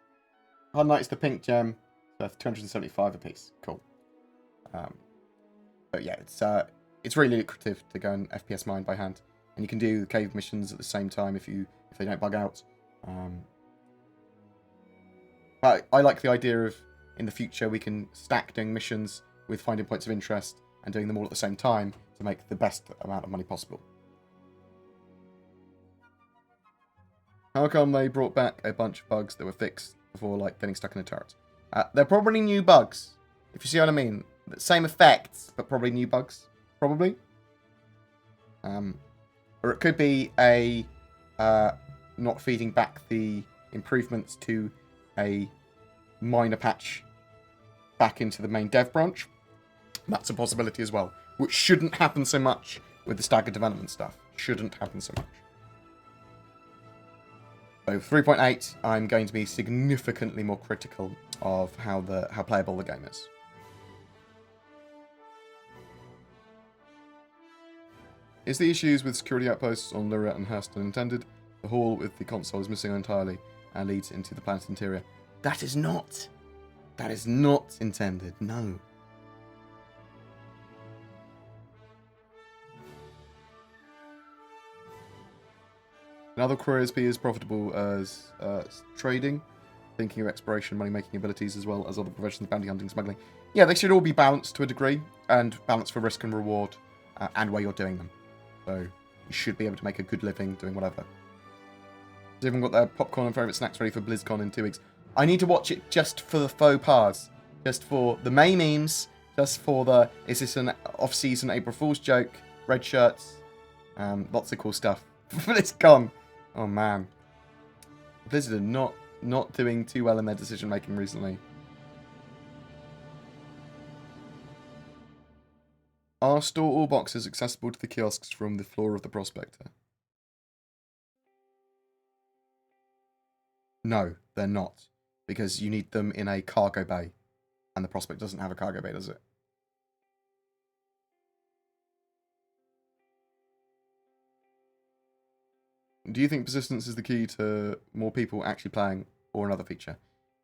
Speaker 1: Hardnite's the pink gem. Worth 275 a piece. Cool. But yeah, it's really lucrative to go and FPS mine by hand, and you can do cave missions at the same time if they don't bug out. But I like the idea of in the future we can stack doing missions with finding points of interest and doing them all at the same time to make the best amount of money possible. How come they brought back a bunch of bugs that were fixed before, like, getting stuck in a turret? They're probably new bugs, if you see what I mean. The same effects, but probably new bugs. Probably. Or it could be a not feeding back the improvements to a minor patch back into the main dev branch. That's a possibility as well, which shouldn't happen so much with the staggered development stuff. Shouldn't happen so much. So 3.8, I'm going to be significantly more critical of how playable the game is. Is the issues with security outposts on Lumberyard and Hurston intended? The hall with the console is missing entirely and leads into the planet's interior. That is not intended, no. Another careers be as profitable as trading, thinking of exploration, money-making abilities, as well as other professions, bounty hunting, smuggling. Yeah, they should all be balanced to a degree, and balanced for risk and reward, and where you're doing them. So you should be able to make a good living doing whatever. Has everyone got their popcorn and favourite snacks ready for BlizzCon in 2 weeks? I need to watch it just for the faux pas, just for the May memes, just for the, is this an off-season April Fool's joke, red shirts, lots of cool stuff for BlizzCon. Oh man, Blizzard are not doing too well in their decision making recently. Are store all boxes accessible to the kiosks from the floor of the Prospector? No, they're not, because you need them in a cargo bay, and the Prospect doesn't have a cargo bay, does it? Do you think persistence is the key to more people actually playing, or another feature?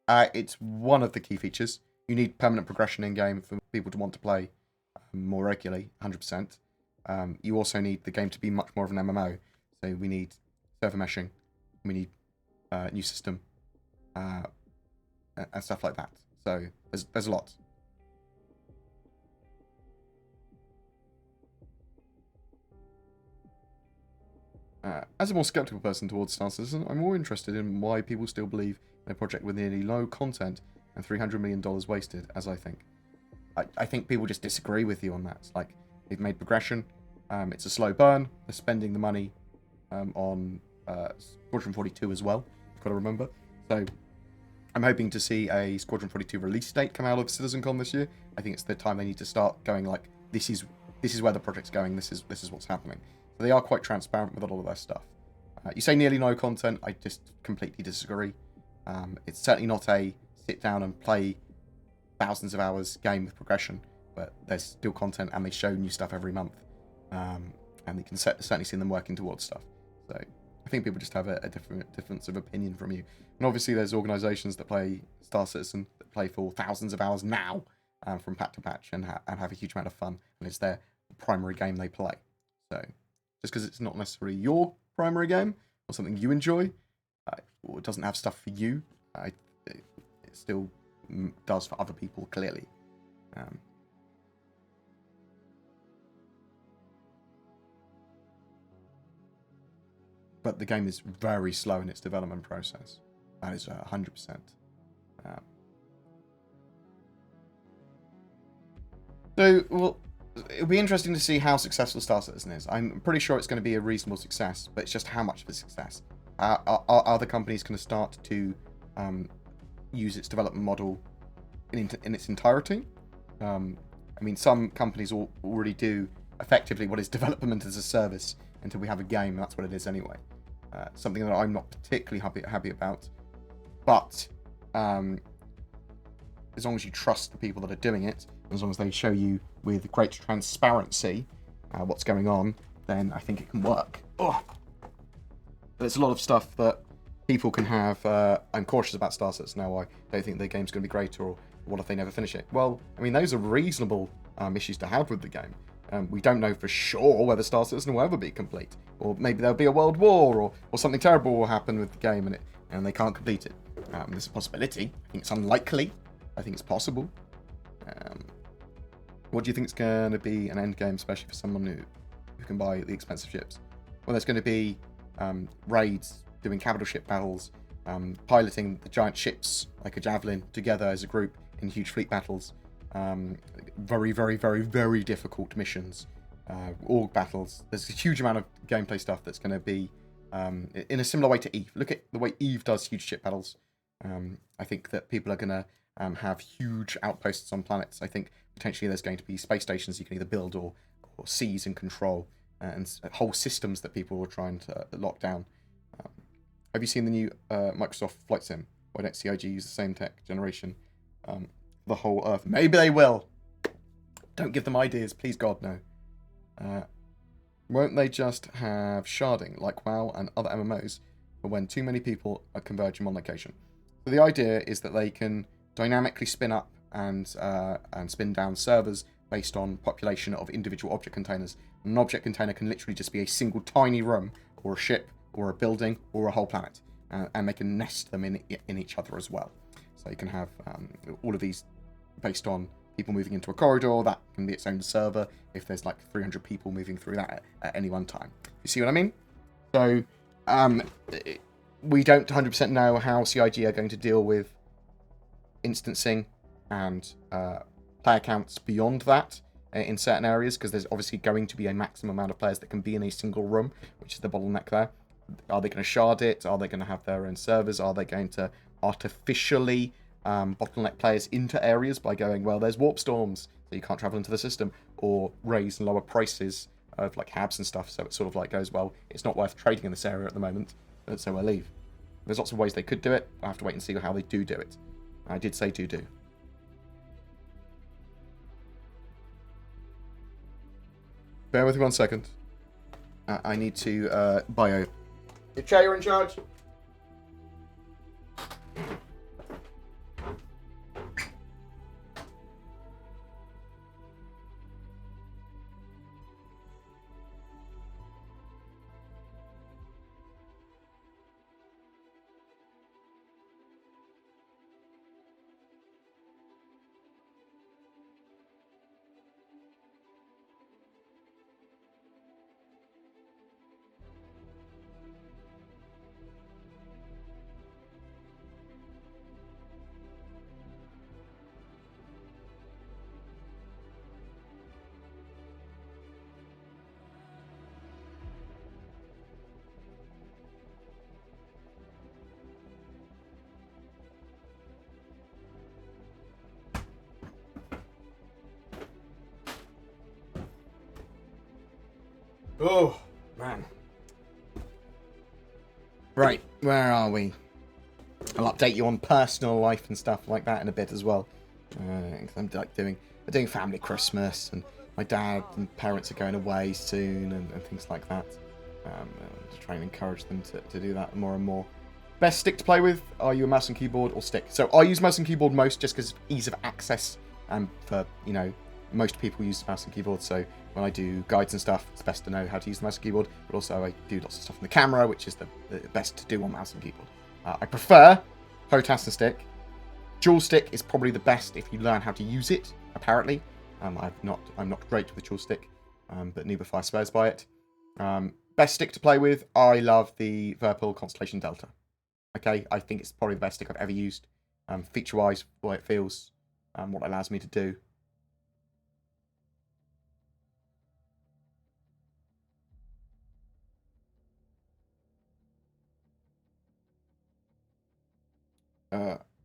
Speaker 1: It's one of the key features. You need permanent progression in-game for people to want to play more regularly, 100%. You also need the game to be much more of an MMO. So we need server meshing, we need a new system, and stuff like that. So there's a lot. As a more skeptical person towards Star Citizen, I'm more interested in why people still believe in a project with nearly no content and $300 million wasted, as I think. I think people just disagree with you on that. It's like, they've made progression, it's a slow burn, they're spending the money on Squadron 42 as well, you've got to remember. So, I'm hoping to see a Squadron 42 release date come out of CitizenCon this year. I think it's the time they need to start going like, this is where the project's going, this is what's happening. So they are quite transparent with a lot of their stuff. You say nearly no content, I just completely disagree. It's certainly not a sit down and play thousands of hours game with progression, but there's still content and they show new stuff every month. And you can certainly see them working towards stuff. So I think people just have a difference of opinion from you. And obviously there's organisations that play Star Citizen that play for thousands of hours now from patch to patch and have a huge amount of fun, and it's their primary game they play. So just because it's not necessarily your primary game or something you enjoy, or it doesn't have stuff for you, it still does for other people, clearly. But the game is very slow in its development process. That is 100%. So, well, it'll be interesting to see how successful Star Citizen is. I'm pretty sure it's going to be a reasonable success, but it's just how much of a success. Are other companies going to start to use its development model in its entirety? I mean, some companies already do effectively what is development as a service until we have a game, and that's what it is anyway. Something that I'm not particularly happy about. But as long as you trust the people that are doing it, as long as they show you with great transparency what's going on, then I think it can work. Oh. There's a lot of stuff that people can have. I'm cautious about Star Citizen now. I don't think the game's going to be great, or what if they never finish it? Well, I mean, those are reasonable issues to have with the game. We don't know for sure whether Star Citizen will ever be complete, or maybe there'll be a world war, or something terrible will happen with the game and they can't complete it. There's a possibility. I think it's unlikely. I think it's possible. What do you think is going to be an end game, especially for someone who can buy the expensive ships? Well, there's going to be raids doing capital ship battles, piloting the giant ships like a javelin together as a group in huge fleet battles. Very, very, very, very difficult missions. Org battles. There's a huge amount of gameplay stuff that's going to be in a similar way to EVE. Look at the way EVE does huge ship battles. I think that people are going to have huge outposts on planets. I think potentially there's going to be space stations you can either build or seize and control, and whole systems that people are trying to lock down. Have you seen the new Microsoft Flight Sim? Why don't CIG use the same tech generation? The whole Earth. Maybe they will. Don't give them ideas, please God, no. Won't they just have sharding like WoW and other MMOs for when too many people are converging on location? So the idea is that they can dynamically spin up and spin down servers based on population of individual object containers. An object container can literally just be a single tiny room or a ship or a building or a whole planet, and they can nest them in each other as well. So you can have all of these based on people moving into a corridor. That can be its own server if there's like 300 people moving through that at any one time. You see what I mean? So we don't 100% know how CIG are going to deal with instancing and player counts beyond that in certain areas, because there's obviously going to be a maximum amount of players that can be in a single room, which is the bottleneck there. Are they going to shard it? Are they going to have their own servers? Are they going to artificially bottleneck players into areas by going, well, there's warp storms, so you can't travel into the system, or raise and lower prices of like habs and stuff, so it sort of like goes, well, it's not worth trading in this area at the moment, so we'll leave. There's lots of ways they could do it. I have to wait and see how they do it. I did say do. Bear with me 1 second. I need to bio. Chair, you're in charge. Oh, man. Right, where are we? I'll update you on personal life and stuff like that in a bit as well. I'm like doing family Christmas, and my dad and parents are going away soon, and things like that. To try and encourage them to do that more and more. Best stick to play with? Are you a mouse and keyboard or stick? So I use mouse and keyboard most just because of ease of access, and for, you know, most people use mouse and keyboard, so when I do guides and stuff, it's best to know how to use the mouse and keyboard, but also I do lots of stuff on the camera, which is the best to do on mouse and keyboard. I prefer HOTAS and stick. Dual stick is probably the best if you learn how to use it, apparently. I'm not great with the dual stick, but Nubify swears by it. Best stick to play with, I love the Virpil Constellation Delta. Okay, I think it's probably the best stick I've ever used. Feature-wise, the way it feels, what it allows me to do.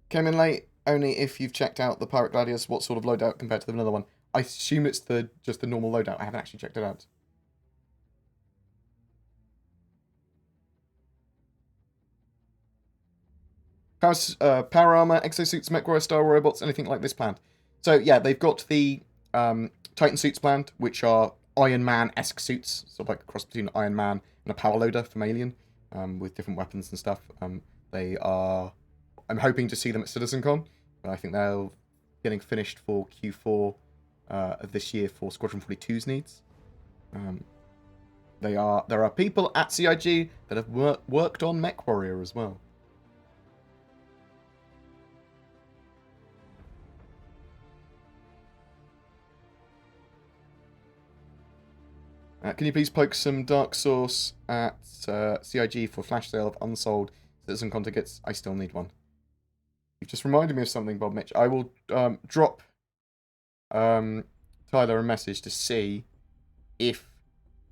Speaker 1: Came in late, only if you've checked out the Pirate Gladius. What sort of loadout compared to the vanilla one? I assume it's just the normal loadout. I haven't actually checked it out. Power armor, exosuits, mech warrior style robots, anything like this planned? So yeah, they've got the Titan suits planned, which are Iron Man-esque suits, sort of like a cross between Iron Man and a power loader from Alien, with different weapons and stuff. They are... I'm hoping to see them at CitizenCon. I think they're getting finished for Q4 of this year for Squadron 42's needs. There are people at CIG that have worked on Mech Warrior as well. Can you please poke some dark sauce at CIG for flash sale of unsold CitizenCon tickets? I still need one. You've just reminded me of something, Bob Mitch. I will drop Tyler a message to see if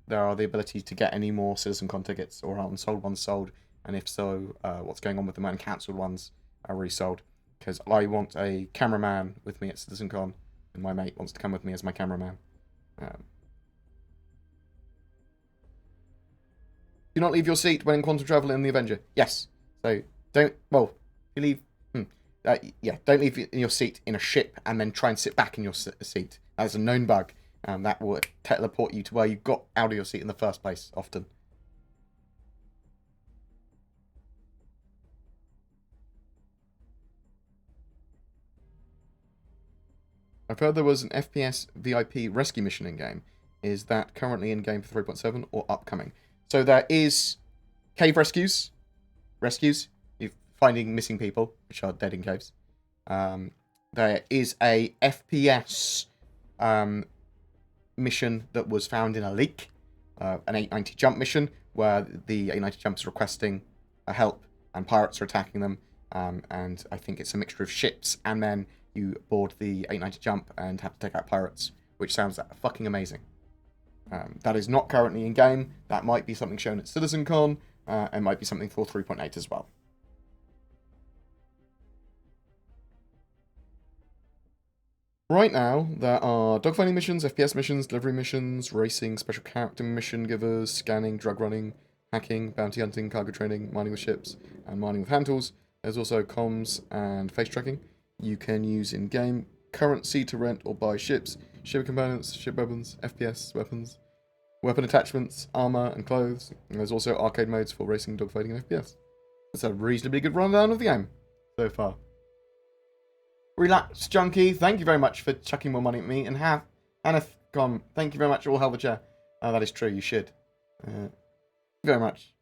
Speaker 1: there are the abilities to get any more CitizenCon tickets or unsold ones sold, and if so, what's going on with them and cancelled ones are resold. Because I want a cameraman with me at CitizenCon, and my mate wants to come with me as my cameraman. Do not leave your seat when in quantum travel in the Avenger. Yes. So don't. Well, you leave. Don't leave in your seat in a ship and then try and sit back in your seat. That is a known bug. That will teleport you to where you got out of your seat in the first place, often. I've heard there was an FPS VIP rescue mission in-game. Is that currently in-game for 3.7 or upcoming? So there is cave rescues. You're finding missing people, which are dead in caves. There is a FPS mission that was found in a leak. An 890 jump mission, where the 890 jump is requesting help, and pirates are attacking them. And I think it's a mixture of ships, and then you board the 890 jump and have to take out pirates, which sounds fucking amazing. That is not currently in game. That might be something shown at CitizenCon, and might be something for 3.8 as well. Right now, there are dogfighting missions, FPS missions, delivery missions, racing, special character mission givers, scanning, drug running, hacking, bounty hunting, cargo training, mining with ships, and mining with hand tools. There's also comms and face tracking. You can use in-game currency to rent or buy ships, ship components, ship weapons, FPS weapons, weapon attachments, armor, and clothes. And there's also arcade modes for racing, dogfighting, and FPS. That's a reasonably good rundown of the game so far. Relax, Junkie. Thank you very much for chucking more money at me. And Hanifcom, thank you very much. All hell the chair. That is true. You should. Very much.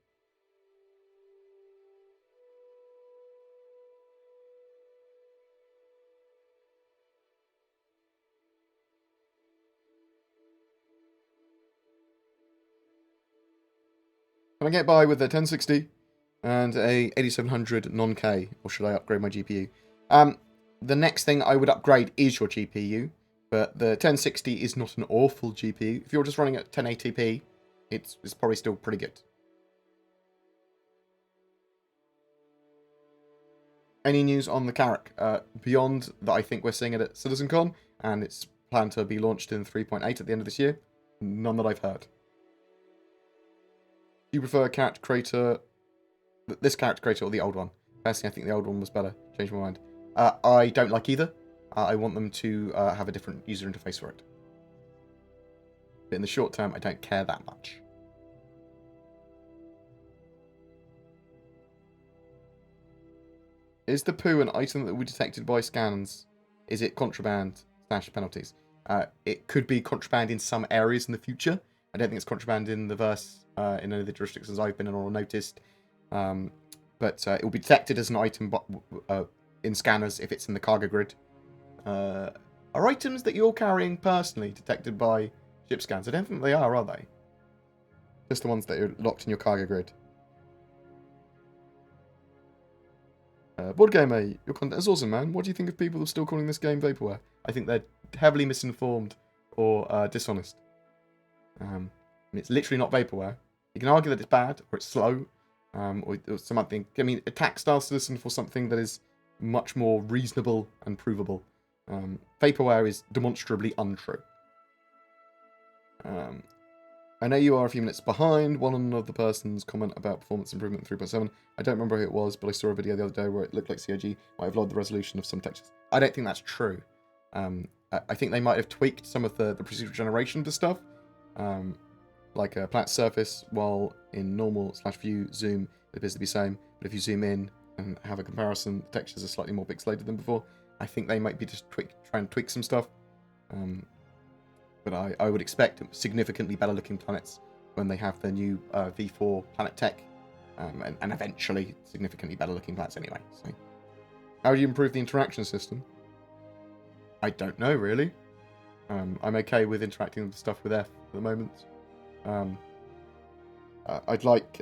Speaker 1: Can I get by with a 1060 and a 8700 non-K, or should I upgrade my GPU? The next thing I would upgrade is your GPU, but the 1060 is not an awful GPU. If you're just running at 1080p, it's probably still pretty good. Any news on the Carrack? Beyond that, I think we're seeing it at CitizenCon, and it's planned to be launched in 3.8 at the end of this year. None that I've heard. Do you prefer this character creator or the old one? Personally, I think the old one was better. Changed my mind. I don't like either. I want them to have a different user interface for it. But in the short term, I don't care that much. Is the poo an item that will be detected by scans? Is it contraband / penalties? It could be contraband in some areas in the future. I don't think it's contraband in the verse, in any of the jurisdictions I've been in or noticed. But it will be detected as an item in scanners if it's in the cargo grid. Are items that you're carrying personally detected by ship scans? I don't think they are they? Just the ones that are locked in your cargo grid. BoredGamer, your content is awesome, man. What do you think of people who are still calling this game vaporware? I think they're heavily misinformed or dishonest. It's literally not vaporware. You can argue that it's bad, or it's slow, or something. I mean, attack style citizen for something that is much more reasonable and provable. Vaporware is demonstrably untrue. I know you are a few minutes behind one of the person's comment about performance improvement in 3.7. I don't remember who it was, but I saw a video the other day where it looked like CIG might have lowered the resolution of some textures. I don't think that's true. I think they might have tweaked some of the procedural generation to stuff, like a planet surface, while in normal / view zoom it appears to be the same. But if you zoom in and have a comparison, the textures are slightly more pixelated than before. I think they might be just trying to tweak some stuff. But I would expect significantly better looking planets when they have their new V4 planet tech, and eventually significantly better looking planets anyway. So, how do you improve the interaction system? I don't know really. I'm okay with interacting with stuff with F at the moment. I'd like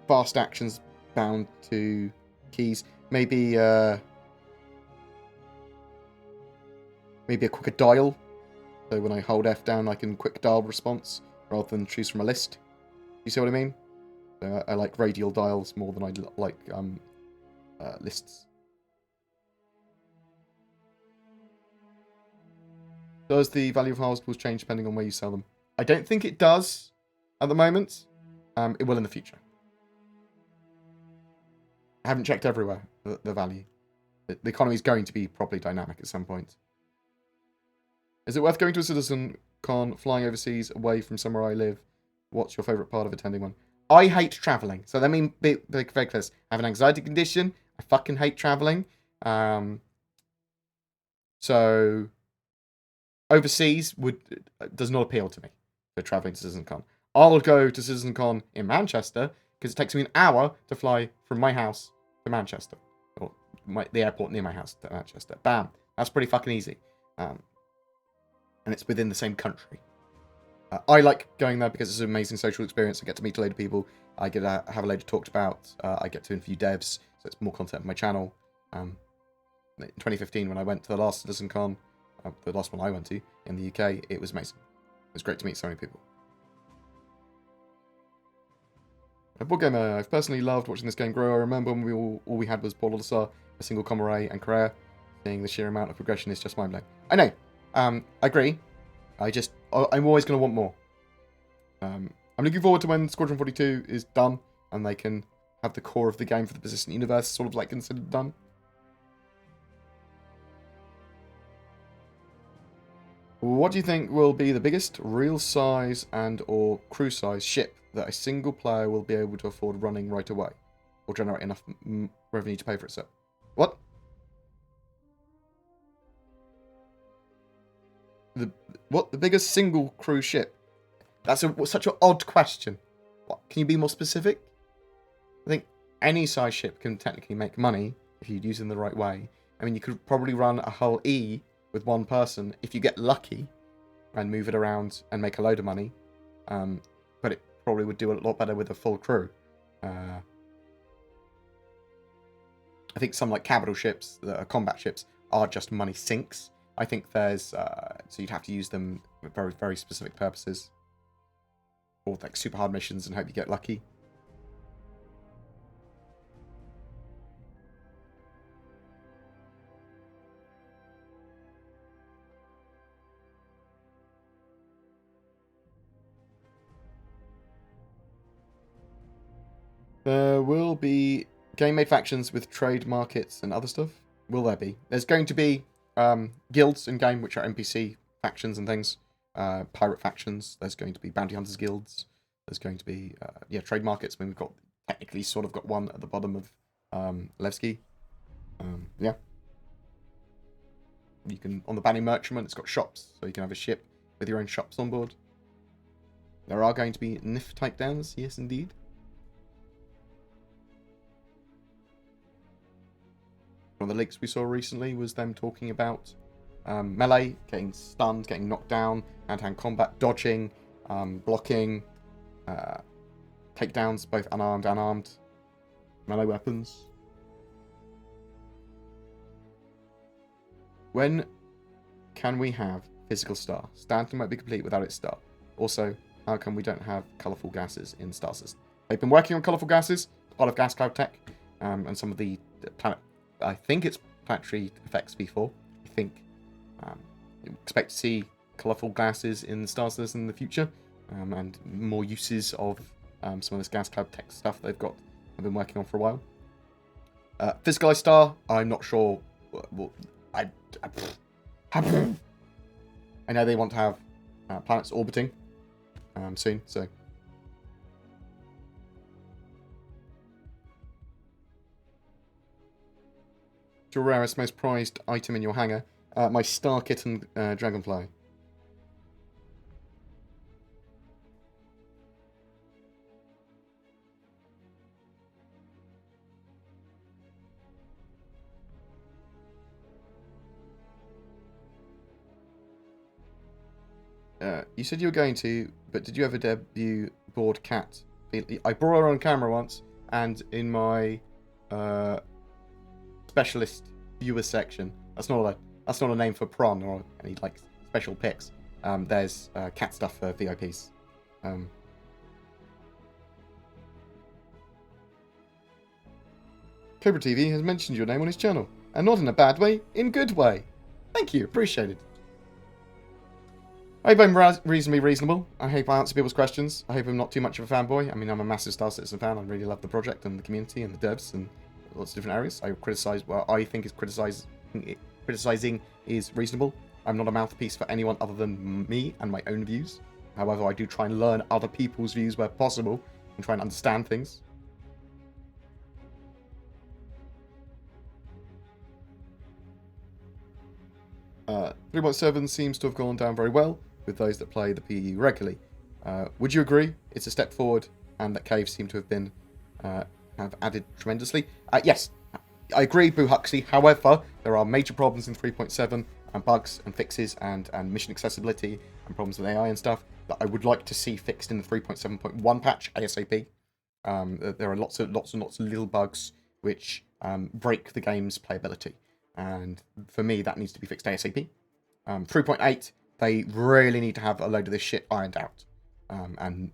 Speaker 1: fast actions bound to keys. Maybe maybe a quicker dial. So when I hold F down, I can quick dial response rather than choose from a list. You see what I mean? So I like radial dials more than I like lists. Does the value of harvestables change depending on where you sell them? I don't think it does at the moment. It will in the future. I haven't checked everywhere, the value. The economy is going to be properly dynamic at some point. Is it worth going to a CitizenCon, flying overseas, away from somewhere I live? What's your favourite part of attending one? I hate travelling. So let me be very clear. I have an anxiety condition. I fucking hate travelling. So overseas does not appeal to me for travelling to CitizenCon. I'll go to CitizenCon in Manchester because it takes me an hour to fly from my house to Manchester. Or the airport near my house to Manchester. Bam. That's pretty fucking easy. And it's within the same country. I like going there because it's an amazing social experience. I get to meet a load of people. I get to have a load of talked about. I get to interview devs, so it's more content on my channel. In 2015, when I went to the last CitizenCon, the last one I went to in the UK, it was amazing. It was great to meet so many people. BoredGamer, I've personally loved watching this game grow. I remember when all we had was Paul Olisar, a single Comrade, and Carrera. Seeing the sheer amount of progression is just mind-blowing. I know. I agree. I'm always going to want more. I'm looking forward to when Squadron 42 is done and they can have the core of the game for the persistent universe sort of like considered done. What do you think will be the biggest real size and or crew size ship that a single player will be able to afford running right away or generate enough revenue to pay for itself? What? The biggest single crew ship? That's such an odd question. What, can you be more specific? I think any size ship can technically make money if you use it in the right way. I mean, you could probably run a hull E with one person if you get lucky and move it around and make a load of money. But it probably would do a lot better with a full crew. I think some like capital ships, that are combat ships, are just money sinks. I think there's, so you'd have to use them for very, very specific purposes. Or like super hard missions and hope you get lucky. There will be game-made factions with trade markets and other stuff. Will there be? There's going to be guilds in-game, which are NPC factions and things. Pirate factions. There's going to be bounty hunters guilds. There's going to be, trade markets. I mean, we've got, technically sort of got one at the bottom of Levski. Yeah. You can, on the Banu Merchantman, it's got shops, so you can have a ship with your own shops on board. There are going to be NIF type downs, yes indeed. One of the leaks we saw recently was them talking about melee, getting stunned, getting knocked down, hand-to-hand combat, dodging, blocking, takedowns, both unarmed and armed, melee weapons. When can we have physical star? Stanton might be complete without its star. Also, how come we don't have colourful gases in Star System? They've been working on colourful gases, part of Gas Cloud Tech, and some of the planet. I think it's planetary effects v4. I think expect to see colourful gases in Star System in the future, and more uses of some of this Gas Cloud Tech stuff they've been working on for a while. Physicalized star, I'm not sure. Well, I know they want to have planets orbiting soon, so. What's your rarest, most prized item in your hangar? My Star Kitten Dragonfly. You said you were going to, but did you ever debut Bored Cat? I brought her on camera once, and in my specialist viewer section, that's not a name for prawn or any like special pics. There's cat stuff for VIPs. Cobra TV has mentioned your name on his channel, and not in a bad way, in good way. Thank you, appreciate it. I hope I'm reasonably reasonable. I hope I answer people's questions. I hope I'm not too much of a fanboy. I mean, I'm a massive Star Citizen fan. I really love the project and the community and the devs and lots of different areas. I criticize what I think is criticizing is reasonable. I'm not a mouthpiece for anyone other than me and my own views. However, I do try and learn other people's views where possible and try and understand things. Uh, 3.7 seems to have gone down very well with those that play the PU regularly. Would you agree it's a step forward and that caves seem to have been have added tremendously? Yes, I agree, Boo Huxley. However, there are major problems in 3.7 and bugs and fixes and mission accessibility and problems with AI and stuff that I would like to see fixed in the 3.7.1 patch ASAP. There are lots of little bugs which break the game's playability, and for me that needs to be fixed ASAP. 3.8, they really need to have a load of this shit ironed out, and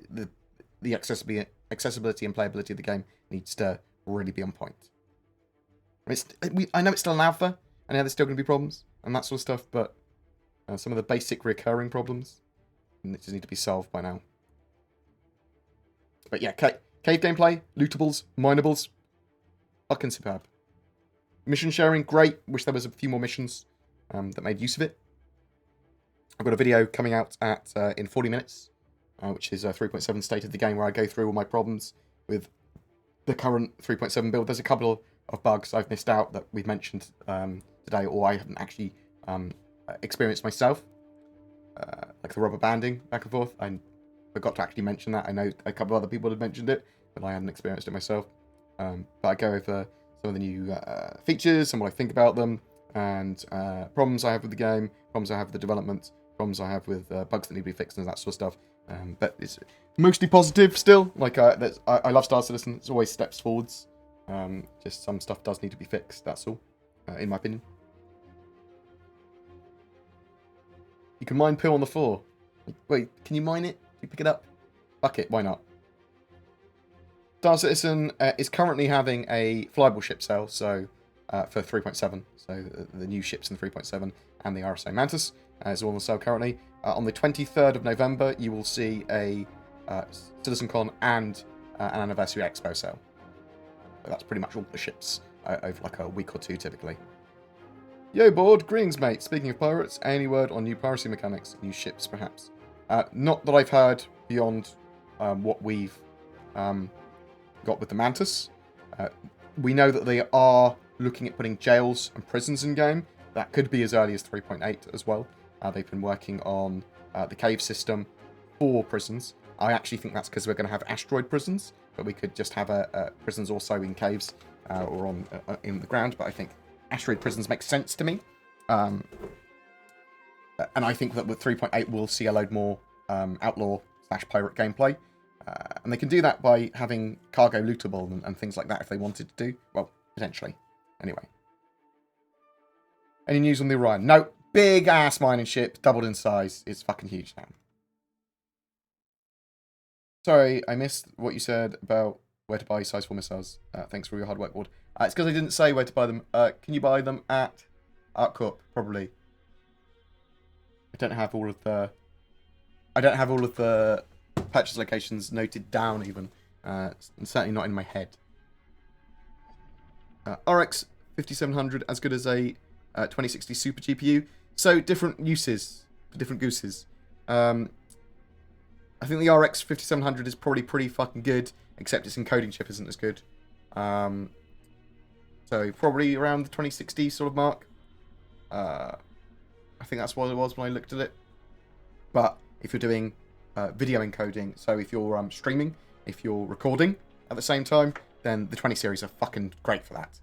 Speaker 1: the accessibility and playability of the game needs to really be on point. I know it's still an alpha. I know there's still going to be problems and that sort of stuff, but some of the basic recurring problems just need to be solved by now. But yeah, cave gameplay, lootables, minables, fucking superb. Mission sharing, great. Wish there was a few more missions that made use of it. I've got a video coming out in 40 minutes, which is 3.7 state of the game, where I go through all my problems with the current 3.7 build. There's a couple of bugs I've missed out that we've mentioned today, or I haven't actually experienced myself, like the rubber banding back and forth. I forgot to actually mention that. I know a couple of other people had mentioned it, but I hadn't experienced it myself. But I go over some of the new features and what I think about them, and problems I have with the game, problems I have with the development, problems I have with bugs that need to be fixed and that sort of stuff. But it's mostly positive still. Like I love Star Citizen. It's always steps forwards. Just some stuff does need to be fixed. That's all, in my opinion. You can mine poo on the floor. Wait, can you mine it? Can you pick it up? Fuck it, why not? Star Citizen is currently having a flyable ship sale, so for 3.7. So the new ships in 3.7 and the RSI Mantis is all on sale currently. On the 23rd of November, you will see a CitizenCon and an Anniversary Expo sale. So that's pretty much all the ships over like a week or two typically. Yo, Bored, greetings, mate. Speaking of pirates, any word on new piracy mechanics, new ships, perhaps? Not that I've heard beyond what we've got with the Mantis. We know that they are looking at putting jails and prisons in game. That could be as early as 3.8 as well. They've been working on the cave system for prisons. I actually think that's because we're going to have asteroid prisons, but we could just have prisons also in caves or on in the ground. But I think asteroid prisons make sense to me. And I think that with 3.8 we'll see a load more outlaw/pirate gameplay. And they can do that by having cargo lootable and things like that if they wanted to do. Well, potentially. Anyway. Any news on the Orion? No. Big ass mining ship, doubled in size. It's fucking huge now. Sorry, I missed what you said about where to buy size 4 missiles. Thanks for your hard work, Board. It's because I didn't say where to buy them. Can you buy them at ArtCorp? Probably. I don't have all of the purchase locations noted down even. Certainly not in my head. RX 5700 as good as a 2060 Super GPU. So different uses for different gooses. I think the RX 5700 is probably pretty fucking good, except its encoding chip isn't as good. So probably around the 2060 sort of mark. I think that's what it was when I looked at it. But if you're doing video encoding, so if you're streaming, if you're recording at the same time, then the 20 series are fucking great for that.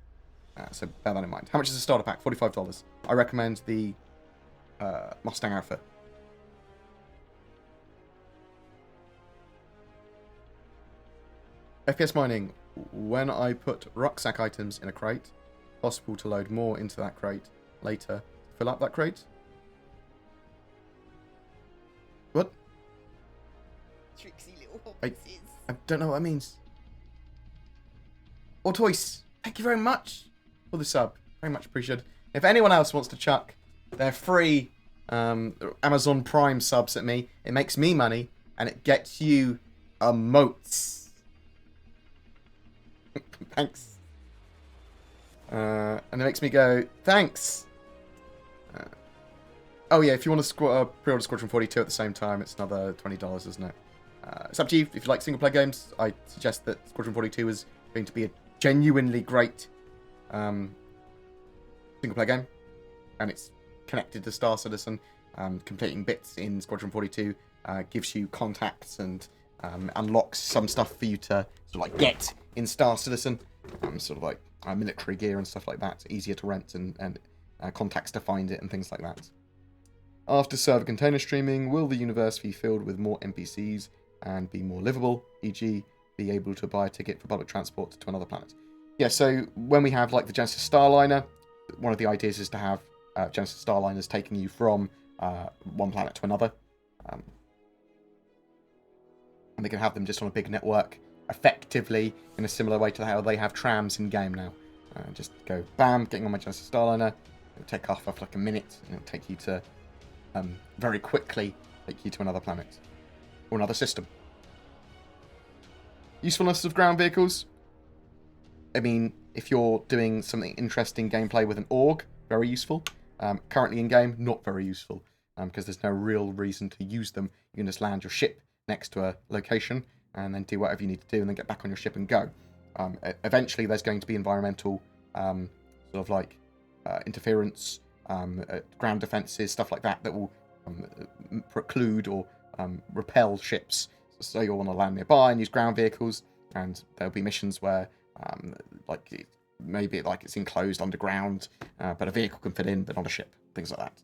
Speaker 1: So bear that in mind. How much is a starter pack? $45. I recommend the Mustang Alpha. FPS mining. When I put rucksack items in a crate, possible to load more into that crate later. Fill up that crate? What?
Speaker 3: Tricksy little hobbitses.
Speaker 1: I don't know what that means. Tortoise, thank you very much for the sub. Very much appreciated. If anyone else wants to chuck their free Amazon Prime subs at me, it makes me money and it gets you emotes. Thanks. And it makes me go, thanks. Oh yeah, if you want to pre-order Squadron 42 at the same time, it's another $20, isn't it? It's up to you. If you like single-player games, I suggest that Squadron 42 is going to be a genuinely great single-player game. And it's connected to Star Citizen. Completing bits in Squadron 42 gives you contacts and unlocks some stuff for you to sort of like get in Star Citizen. Sort of like military gear and stuff like that. It's easier to rent and contacts to find it and things like that. After server container streaming, will the universe be filled with more NPCs and be more livable, e.g. be able to buy a ticket for public transport to another planet? Yeah, so when we have like the Genesis Starliner, one of the ideas is to have Genesis Starliners taking you from one planet to another. And they can have them just on a big network, effectively, in a similar way to how they have trams in-game now. Just go, bam, getting on my Genesis Starliner, it'll take off for like a minute, and it'll take you to, very quickly, take you to another planet. Or another system. Usefulness of ground vehicles. I mean, if you're doing something interesting gameplay with an org, very useful. Currently in-game, not very useful, because there's no real reason to use them. You can just land your ship next to a location, and then do whatever you need to do, and then get back on your ship and go. Eventually, there's going to be environmental, sort of like, interference, ground defenses, stuff like that, that will preclude or repel ships. So you'll want to land nearby and use ground vehicles, and there'll be missions where, maybe like it's enclosed underground, but a vehicle can fit in, but not a ship. Things like that.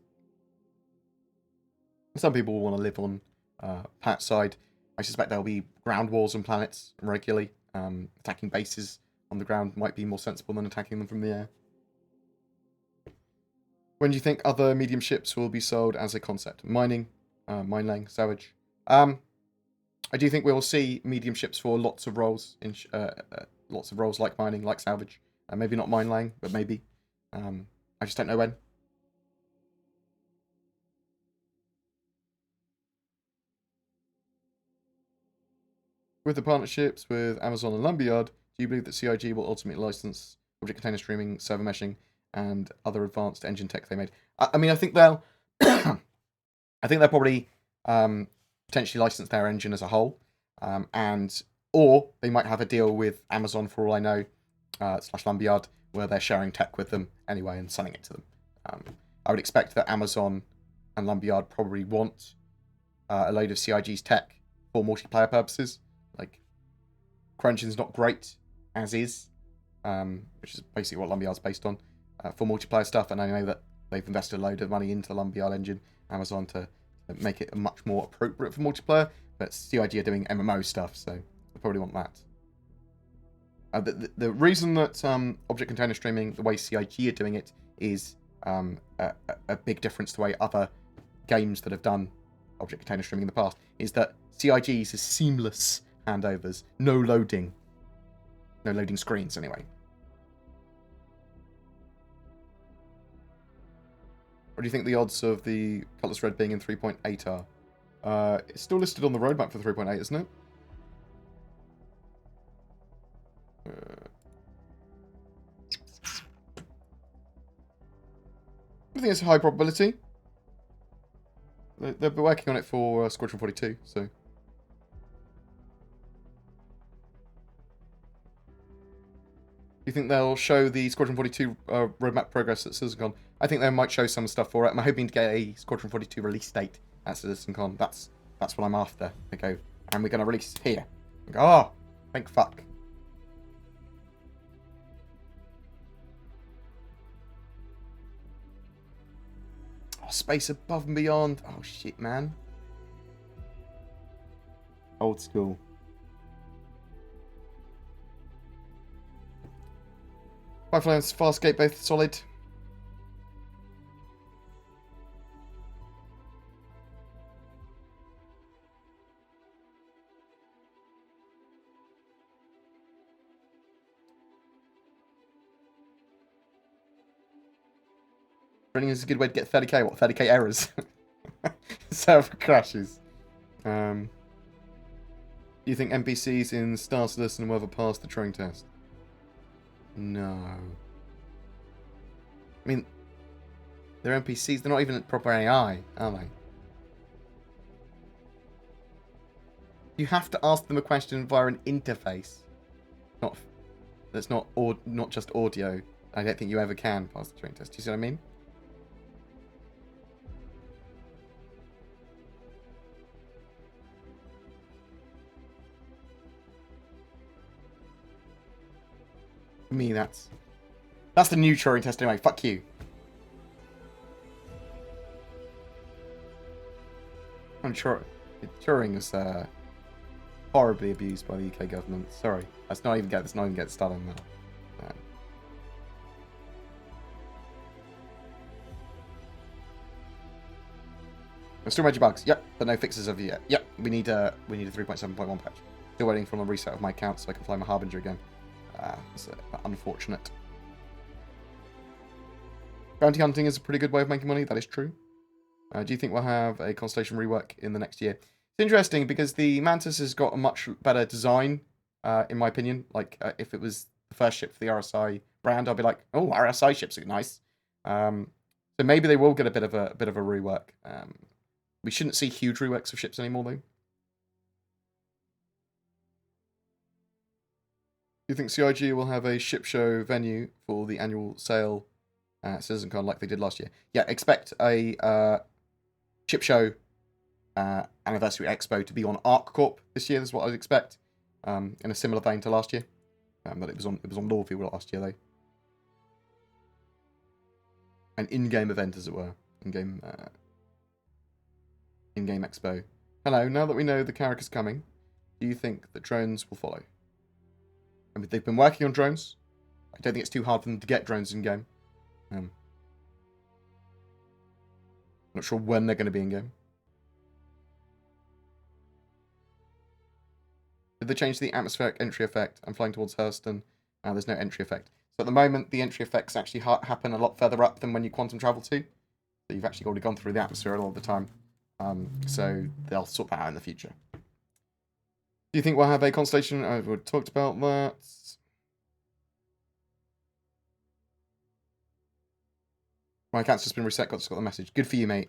Speaker 1: Some people will want to live on planet side. I suspect there'll be ground wars on planets regularly. Attacking bases on the ground might be more sensible than attacking them from the air. When do you think other medium ships will be sold as a concept? Mining, mine laying, salvage. I do think we'll see medium ships for lots of roles in lots of roles like mining, like salvage. Maybe not mine laying, but maybe. I just don't know when. With the partnerships with Amazon and Lumberyard, do you believe that CIG will ultimately license object container streaming, server meshing, and other advanced engine tech they made? I mean, I think they'll, I think they'll probably potentially license their engine as a whole, or they might have a deal with Amazon, for all I know, / Lumberyard, where they're sharing tech with them anyway and selling it to them. I would expect that Amazon and Lumberyard probably want a load of CIG's tech for multiplayer purposes. Like, CryEngine's not great as is, which is basically what Lumberyard's based on, for multiplayer stuff, and I know that they've invested a load of money into the Lumberyard engine, Amazon, to make it much more appropriate for multiplayer, but CIG are doing MMO stuff, so they probably want that. The reason that object container streaming, the way CIG are doing it, is a big difference to the way other games that have done object container streaming in the past, is that CIG's is seamless handovers, no loading screens anyway. What do you think the odds of the Cutlass Red being in 3.8 are? It's still listed on the roadmap for 3.8, isn't it? I think it's a high probability. They've been working on it for Squadron 42, so. Do you think they'll show the Squadron 42 roadmap progress at CitizenCon? I think they might show some stuff for it. I'm hoping to get a Squadron 42 release date at CitizenCon. That's what I'm after. They go, and we're going to release here. I go, oh, thank fuck. Oh, Space Above and Beyond. Oh, shit, man. Old school. Firefly and Farscape both solid. Running is a good way to get 30k. What, 30k errors? Server crashes. Do you think NPCs in Star Citizen will ever pass the Turing test? No. I mean, they're NPCs. They're not even proper AI, are they? You have to ask them a question via an interface. That's not just audio. I don't think you ever can pass the Turing test. Do you see what I mean? For me, that's the new Turing test anyway. Fuck you. I'm sure Turing is horribly abused by the UK government. Sorry, let's not even get started on that. Still major bugs. Yep, but no fixes of yet. Yep, we need a 3.7.1 patch. Still waiting for a reset of my account so I can fly my Harbinger again. It's unfortunate. Bounty hunting is a pretty good way of making money. That is true. Do you think we'll have a Constellation rework in the next year? It's interesting because the Mantis has got a much better design, in my opinion. Like, if it was the first ship for the RSI brand, I'd be like, oh, RSI ships are nice. So maybe they will get a bit of a rework. We shouldn't see huge reworks of ships anymore, though. Do you think CIG will have a ship show venue for the annual sale at CitizenCon like they did last year? Yeah, expect a ship show anniversary expo to be on ArcCorp this year. That's what I'd expect. In a similar vein to last year. But it was on Lawview last year, though. An in-game event, as it were. In-game expo. Hello, now that we know the character's coming, do you think that drones will follow? I mean, they've been working on drones. I don't think it's too hard for them to get drones in-game. Not sure when they're going to be in-game. Did they change the atmospheric entry effect? I'm flying towards Hurston. There's no entry effect. So at the moment, the entry effects actually happen a lot further up than when you quantum travel to. So you've actually already gone through the atmosphere a lot of the time. So they'll sort that out in the future. Do you think we'll have a Constellation? I've already talked about that. My account's just been reset. Just got the message. Good for you, mate.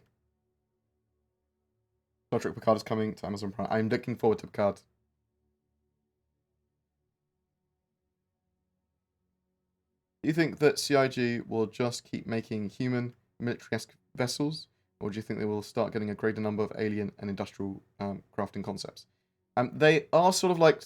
Speaker 1: Star Trek Picard is coming to Amazon Prime. I'm looking forward to Picard. Do you think that CIG will just keep making human military-esque vessels? Or do you think they will start getting a greater number of alien and industrial crafting concepts? They are sort of like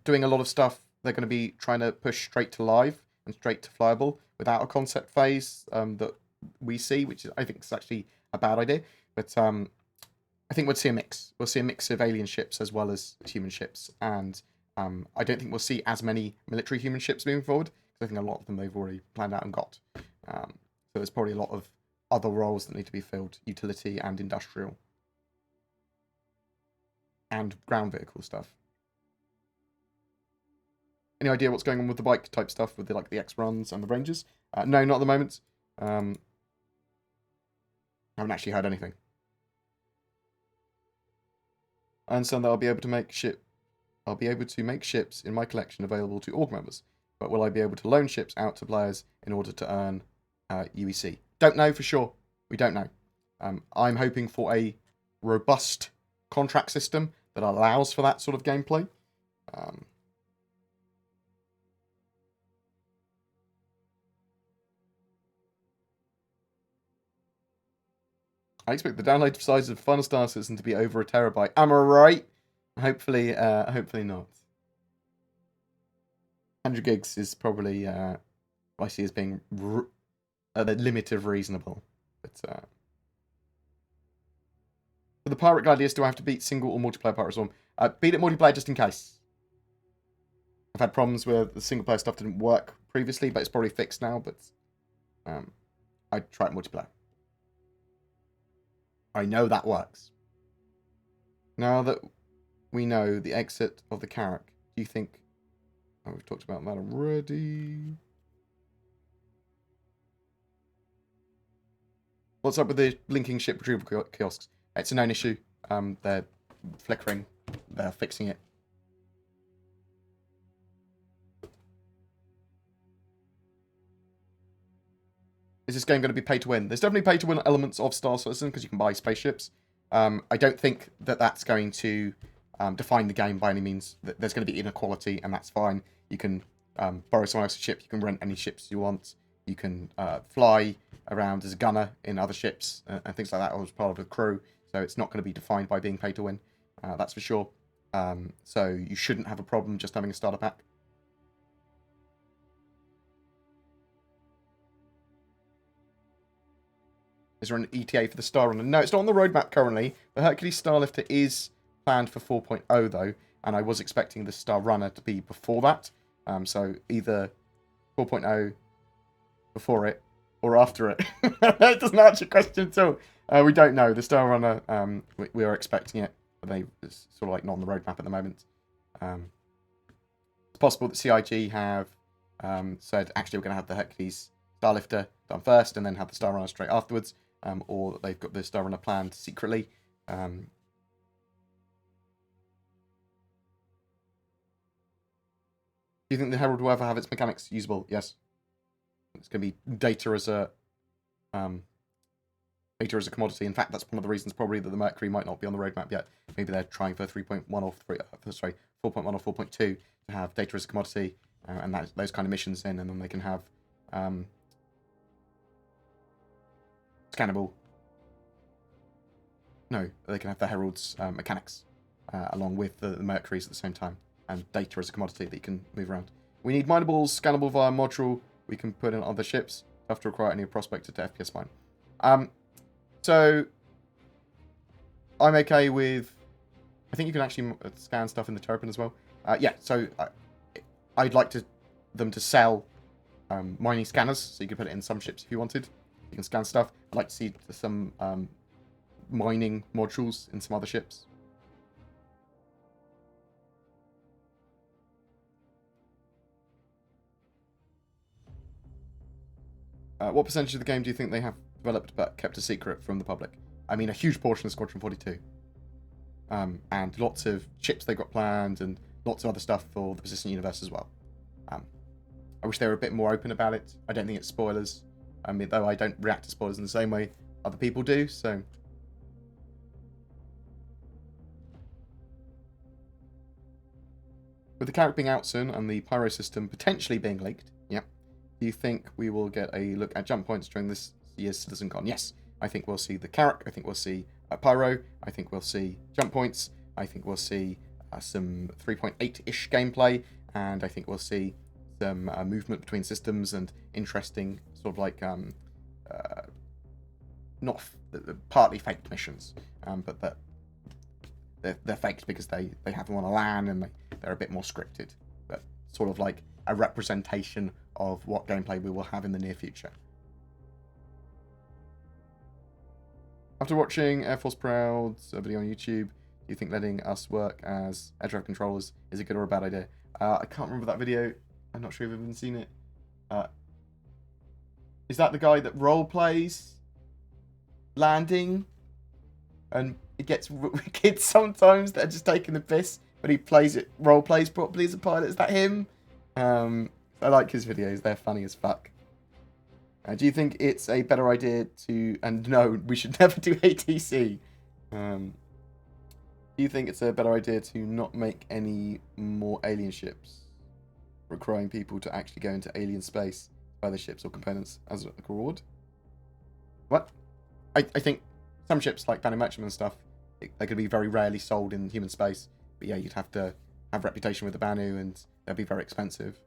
Speaker 1: doing a lot of stuff. They're going to be trying to push straight to live and straight to flyable without a concept phase that we see, which is, I think, is actually a bad idea. But I think we'll see a mix. We'll see a mix of alien ships as well as human ships. And I don't think we'll see as many military human ships moving forward, because I think a lot of them they've already planned out and got. So there's probably a lot of other roles that need to be filled, utility and industrial. And ground vehicle stuff. Any idea what's going on with the bike type stuff with the X-Runs and the Rangers? No, not at the moment. I haven't actually heard anything. I understand that I'll be able to make ships in my collection available to org members, but will I be able to loan ships out to players in order to earn UEC? Don't know for sure. We don't know. I'm hoping for a robust contract system that allows for that sort of gameplay. I expect the download size of Final Star Citizen to be over 1 terabyte. Am I right? Hopefully not. 100 gigs is probably I see as being the limit of reasonable. But for the Pirate Gladius, do I have to beat single or multiplayer Pirate Storm? Beat it multiplayer just in case. I've had problems where the single player stuff didn't work previously, but it's probably fixed now. But I'd try it multiplayer. I know that works. Now that we know the exit of the Carrack, do you think... Oh, we've talked about that already. What's up with the blinking ship retrieval kiosks? It's a known issue. They're flickering. They're fixing it. Is this game going to be pay to win? There's definitely pay to win elements of Star Citizen because you can buy spaceships. I don't think that that's going to define the game by any means. There's going to be inequality, and that's fine. You can borrow someone else's ship. You can rent any ships you want. You can fly around as a gunner in other ships and things like that, or as part of the crew. So it's not going to be defined by being pay to win. That's for sure. So you shouldn't have a problem just having a starter pack. Is there an ETA for the Star Runner? No, it's not on the roadmap currently. The Hercules Starlifter is planned for 4.0 though, and I was expecting the Star Runner to be before that. So either 4.0 before it or after it. That doesn't answer your question at all. We don't know. The Star Runner, we are expecting it, but it's sort of like not on the roadmap at the moment. It's possible that CIG have said, actually, we're going to have the Hercules Starlifter done first and then have the Star Runner straight afterwards. Or that they've got the Star Runner planned secretly. Do you think the Herald will ever have its mechanics usable? Yes. It's going to be data as a commodity. In fact, that's one of the reasons probably that the Mercury might not be on the roadmap yet. Maybe they're trying for 3.1 or 4.1 or 4.2 to have data as a commodity and those kind of missions in, and then they can have scannable. No, they can have the Herald's mechanics along with the Mercuries at the same time, and data as a commodity that you can move around. We need minables, scannable via module. We can put in other ships. Have to require any prospector to FPS mine. So I'm okay with. I think you can actually scan stuff in the Terrapin as well. Yeah, so I'd like them to sell mining scanners, so you could put it in some ships if you wanted. You can scan stuff. I'd like to see some mining modules in some other ships. What percentage of the game do you think they have developed but kept a secret from the public? I mean, a huge portion of Squadron 42. And lots of ships they've got planned and lots of other stuff for the persistent universe as well. I wish they were a bit more open about it. I don't think it's spoilers. I mean, though I don't react to spoilers in the same way other people do, so... With the Carrack being out soon and the Pyro system potentially being leaked, yeah, do you think we will get a look at jump points during this year's CitizenCon? Yes, I think we'll see the Carrack, I think we'll see Pyro, I think we'll see jump points, I think we'll see some 3.8-ish gameplay, and I think we'll see some movement between systems and interesting sort of like not partly faked missions, but that they're faked because they have them on a LAN and they're a bit more scripted, but sort of like a representation of what gameplay we will have in the near future. After watching Air Force Proud's video on YouTube, do you think letting us work as air traffic controllers is a good or a bad idea? I can't remember that video. I'm not sure if I've even seen it. Is that the guy that role plays landing? And it gets kids sometimes that are just taking the piss, but he role plays properly as a pilot. Is that him? I like his videos. They're funny as fuck. Do you think it's a better idea to... And no, we should never do ATC. Do you think it's a better idea to not make any more alien ships, requiring people to actually go into alien space, buy the ships or components as a reward? What? I think some ships like Banu Defender and stuff, they could be very rarely sold in human space. But yeah, you'd have to have reputation with the Banu and they'd be very expensive.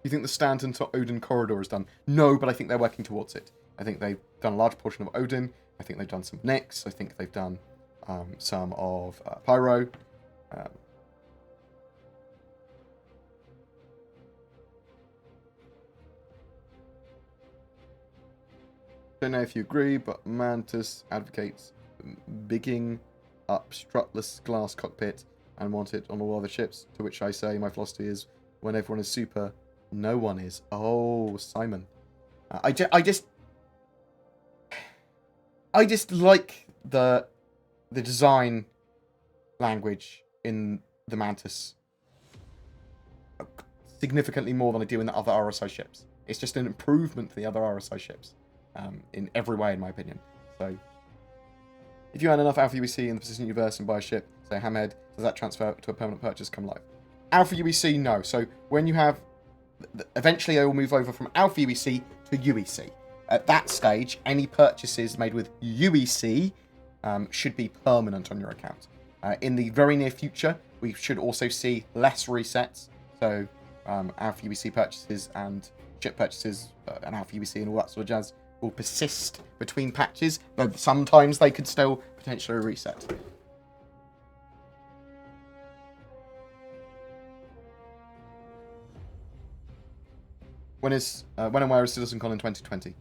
Speaker 1: Do you think the Stanton to Odin corridor is done? No, but I think they're working towards it. I think they've done a large portion of Odin. I think they've done some Nyx. I think they've done some of Pyro. Don't know if you agree, but Mantis advocates bigging up strutless glass cockpit and want it on all other ships, to which I say my philosophy is when everyone is super, no one is. Oh, Simon. I just like the design language in the Mantis significantly more than I do in the other RSI ships. It's just an improvement to the other RSI ships in every way, in my opinion. So, if you earn enough Alpha UEC in the Persistent Universe and buy a ship, say Hamhead, does that transfer to a permanent purchase come live? Alpha UEC, no. So, when you have... Eventually, they will move over from Alpha UEC to UEC. At that stage, any purchases made with UEC should be permanent on your account. In the very near future, we should also see less resets. So, Alpha UEC purchases and ship purchases and Alpha UEC and all that sort of jazz will persist between patches, though sometimes they could still potentially reset. When and where is CitizenCon in 2020?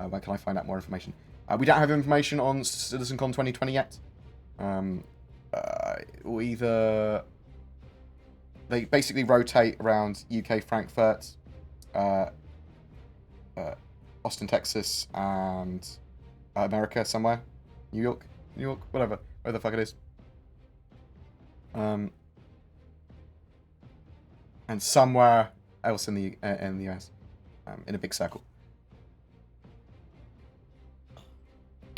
Speaker 1: Where can I find out more information? We don't have information on CitizenCon 2020 yet. Either they basically rotate around UK, Frankfurt, Austin, Texas, and America somewhere. New York, whatever, where the fuck it is. And somewhere else in the US, in a big circle.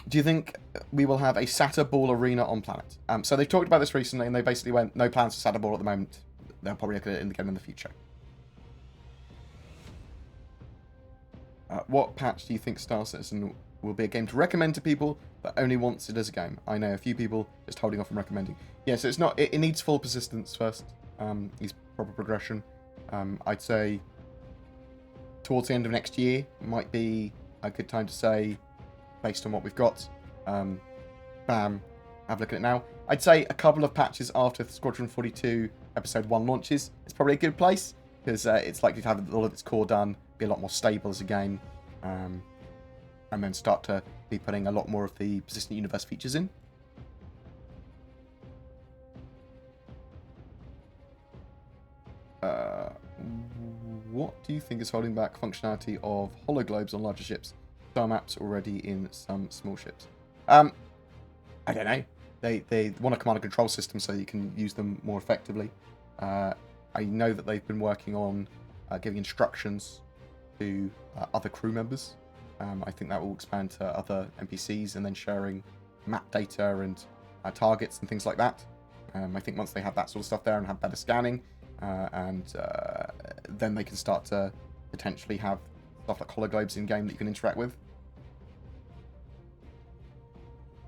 Speaker 1: Do you think we will have a SATA Ball arena on planet? So they've talked about this recently, and they basically went, no plans for SATA Ball at the moment. They'll probably look at it again in the future. What patch do you think Star Citizen will be a game to recommend to people that only wants it as a game? I know a few people just holding off from recommending. Yeah, so it's not. It needs full persistence first. Needs proper progression. I'd say towards the end of next year might be a good time to say, based on what we've got. Bam, have a look at it now. I'd say a couple of patches after Squadron 42 Episode 1 launches is probably a good place, because it's likely to have all of its core done, be a lot more stable as a game, and then start to be putting a lot more of the Persistent Universe features in. What do you think is holding back functionality of hologlobes on larger ships? Star maps already in some small ships. I don't know. They want a command and control system so you can use them more effectively. I know that they've been working on giving instructions to other crew members. I think that will expand to other NPCs and then sharing map data and targets and things like that. I think once they have that sort of stuff there and have better scanning, then they can start to potentially have stuff like hologlobes in game that you can interact with.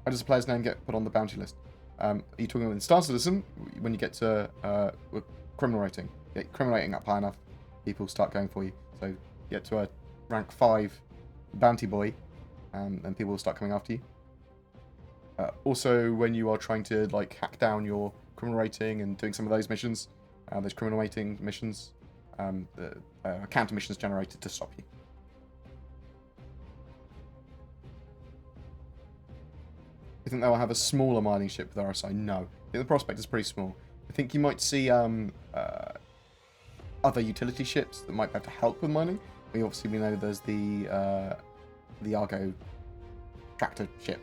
Speaker 1: How does a player's name get put on the bounty list? Are you talking about in Star Citizen? When you get to criminal rating, get criminal rating up high enough, people start going for you. So you get to a rank 5 bounty boy, and people will start coming after you. Also, when you are trying to like hack down your criminal rating and doing some of those missions, there's criminal rating missions, counter missions generated to stop you. You think they'll have a smaller mining ship with RSI? No. I think the prospect is pretty small. I think you might see other utility ships that might be able to help with mining. We know there's the Argo tractor ship.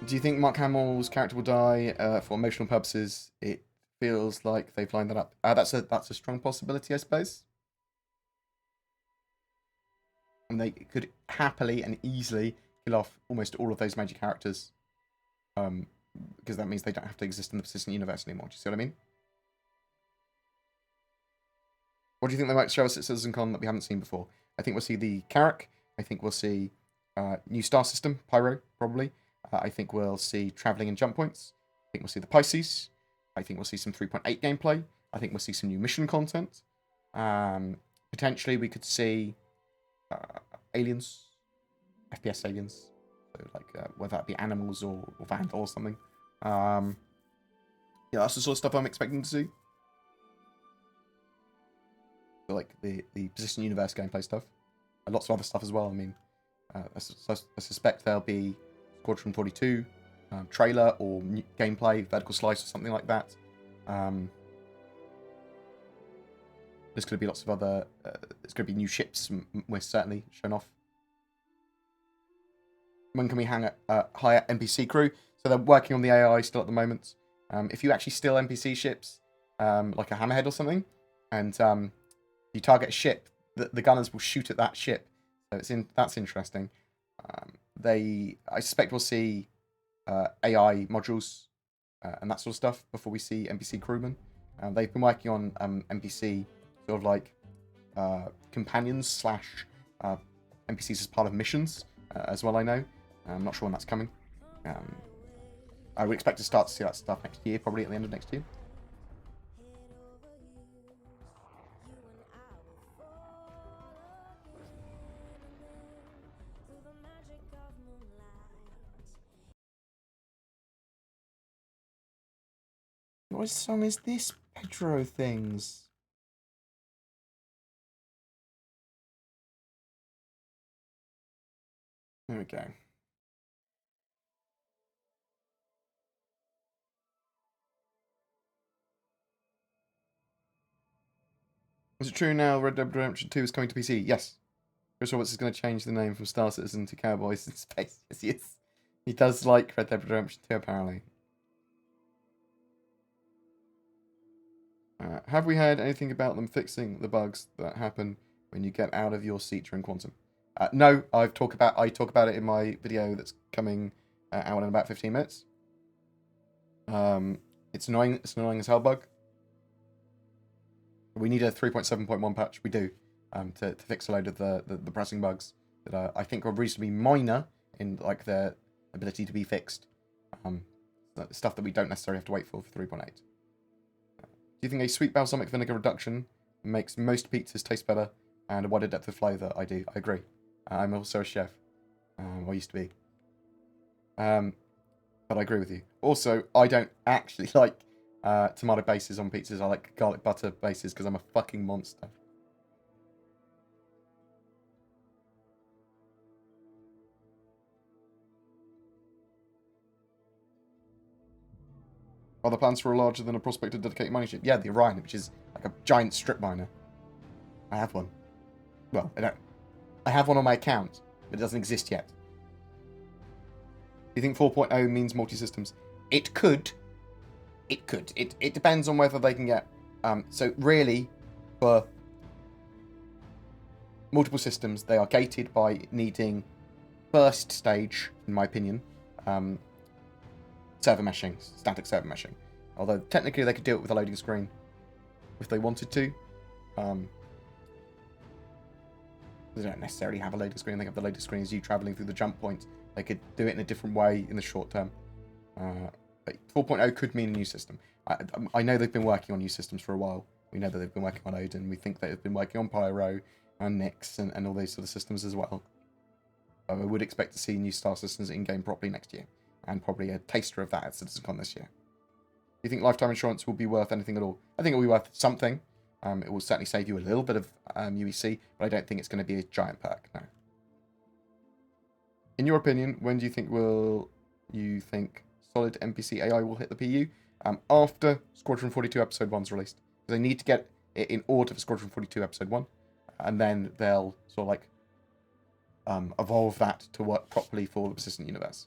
Speaker 1: Do you think Mark Hamill's character will die for emotional purposes? It feels like they've lined that up. That's a strong possibility, I suppose. And they could happily and easily kill off almost all of those major characters, because that means they don't have to exist in the Persistent Universe anymore. Do you see what I mean? What do you think they might show us at CitizenCon that we haven't seen before? I think we'll see the Carrack. I think we'll see new star system, Pyro, probably. I think we'll see travelling and jump points. I think we'll see the Pisces. I think we'll see some 3.8 gameplay. I think we'll see some new mission content. Potentially, we could see aliens, FPS aliens, so like whether that be animals or Vandal or something. Yeah, that's the sort of stuff I'm expecting to see. So, like the Persistent Universe gameplay stuff, and lots of other stuff as well. I mean, I suspect there'll be Squadron 42 trailer or new gameplay, vertical slice or something like that. There's going to be lots of other. There's going to be new ships, most certainly shown off. When can we hire NPC crew? So they're working on the AI still at the moment. If you actually steal NPC ships, like a Hammerhead or something, and you target a ship, the gunners will shoot at that ship. So that's interesting. I suspect we'll see AI modules and that sort of stuff before we see NPC crewmen. They've been working on NPC sort of like companions / NPCs as part of missions as well. I know. I'm not sure when that's coming. I would expect to start to see that stuff next year, probably at the end of next year. What song is this, Pedro Things? There we go. Is it true now Red Dead Redemption 2 is coming to PC? Yes. Chris Roberts is going to change the name from Star Citizen to Cowboys in Space. Yes, he is. He does like Red Dead Redemption 2, apparently. Have we heard anything about them fixing the bugs that happen when you get out of your seat during Quantum? No, I talk about it in my video that's coming out in about 15 minutes. It's annoying. It's an annoying as hell bug. We need a 3.7.1 patch. We do to fix a load of the pressing bugs that I think are reasonably minor in like their ability to be fixed. Stuff that we don't necessarily have to wait for 3.8. Do you think a sweet balsamic vinegar reduction makes most pizzas taste better and a wider depth of flavour? I do. I agree. I'm also a chef. I used to be. But I agree with you. Also, I don't actually like tomato bases on pizzas. I like garlic butter bases because I'm a fucking monster. Are the plans for a larger than a prospector dedicated mining ship? Yeah, the Orion, which is like a giant strip miner. I have one. Well, I don't. I have one on my account, but it doesn't exist yet. Do you think 4.0 means multi-systems? It could. It could. It depends on whether they can get... so really, for multiple systems, they are gated by needing first stage, in my opinion, server meshing, static server meshing. Although technically they could do it with a loading screen if they wanted to. They don't necessarily have a loading screen. They have the loading screen as you traveling through the jump point. They could do it in a different way in the short term. But 4.0 could mean a new system. I know they've been working on new systems for a while. We know that they've been working on Odin. We think they've been working on Pyro and Nyx and all those sort of systems as well. I would expect to see new Star Systems in-game properly next year. And probably a taster of that at CitizenCon this year. Do you think lifetime insurance will be worth anything at all? I think it will be worth something. It will certainly save you a little bit of UEC, but I don't think it's going to be a giant perk, no. In your opinion, when do you think solid NPC AI will hit the PU? After Squadron 42 Episode 1's released. They need to get it in order for Squadron 42 Episode 1, and then they'll sort of like evolve that to work properly for the Persistent Universe.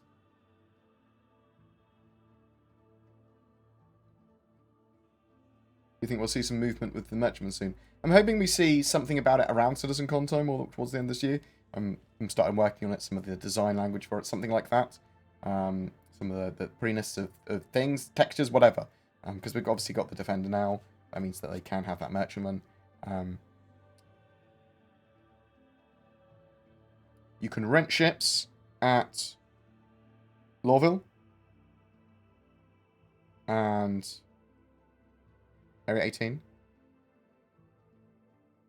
Speaker 1: Do you think we'll see some movement with the merchantman soon? I'm hoping we see something about it around CitizenCon time or towards the end of this year. I'm starting working on it, some of the design language for it, something like that. Some of the prettiness of things, textures, whatever. Because we've obviously got the Defender now. That means that they can have that merchantman. You can rent ships at Lawville. And Area 18.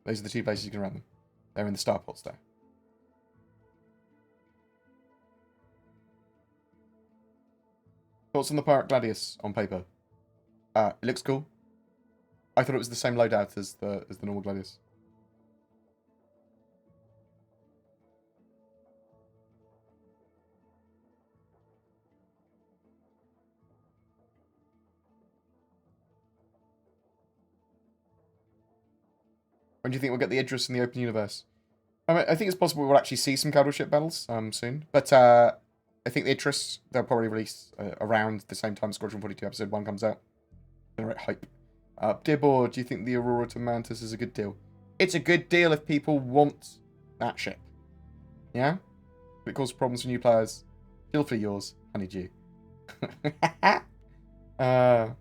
Speaker 1: Those are the 2 places you can run them. They're in the starports there. Thoughts on the Pirate Gladius on paper? It looks cool. I thought it was the same loadout as the normal Gladius. When do you think we'll get the Idris in the open universe? I think it's possible we'll actually see some capital ship battles soon. But I think the Idris, they'll probably release around the same time Squadron 42 Episode 1 comes out. Generate hype. Dear Board, do you think the Aurora to Mantis is a good deal? It's a good deal if people want that ship. Yeah? If it causes problems for new players, feel free yours, Honeydew. I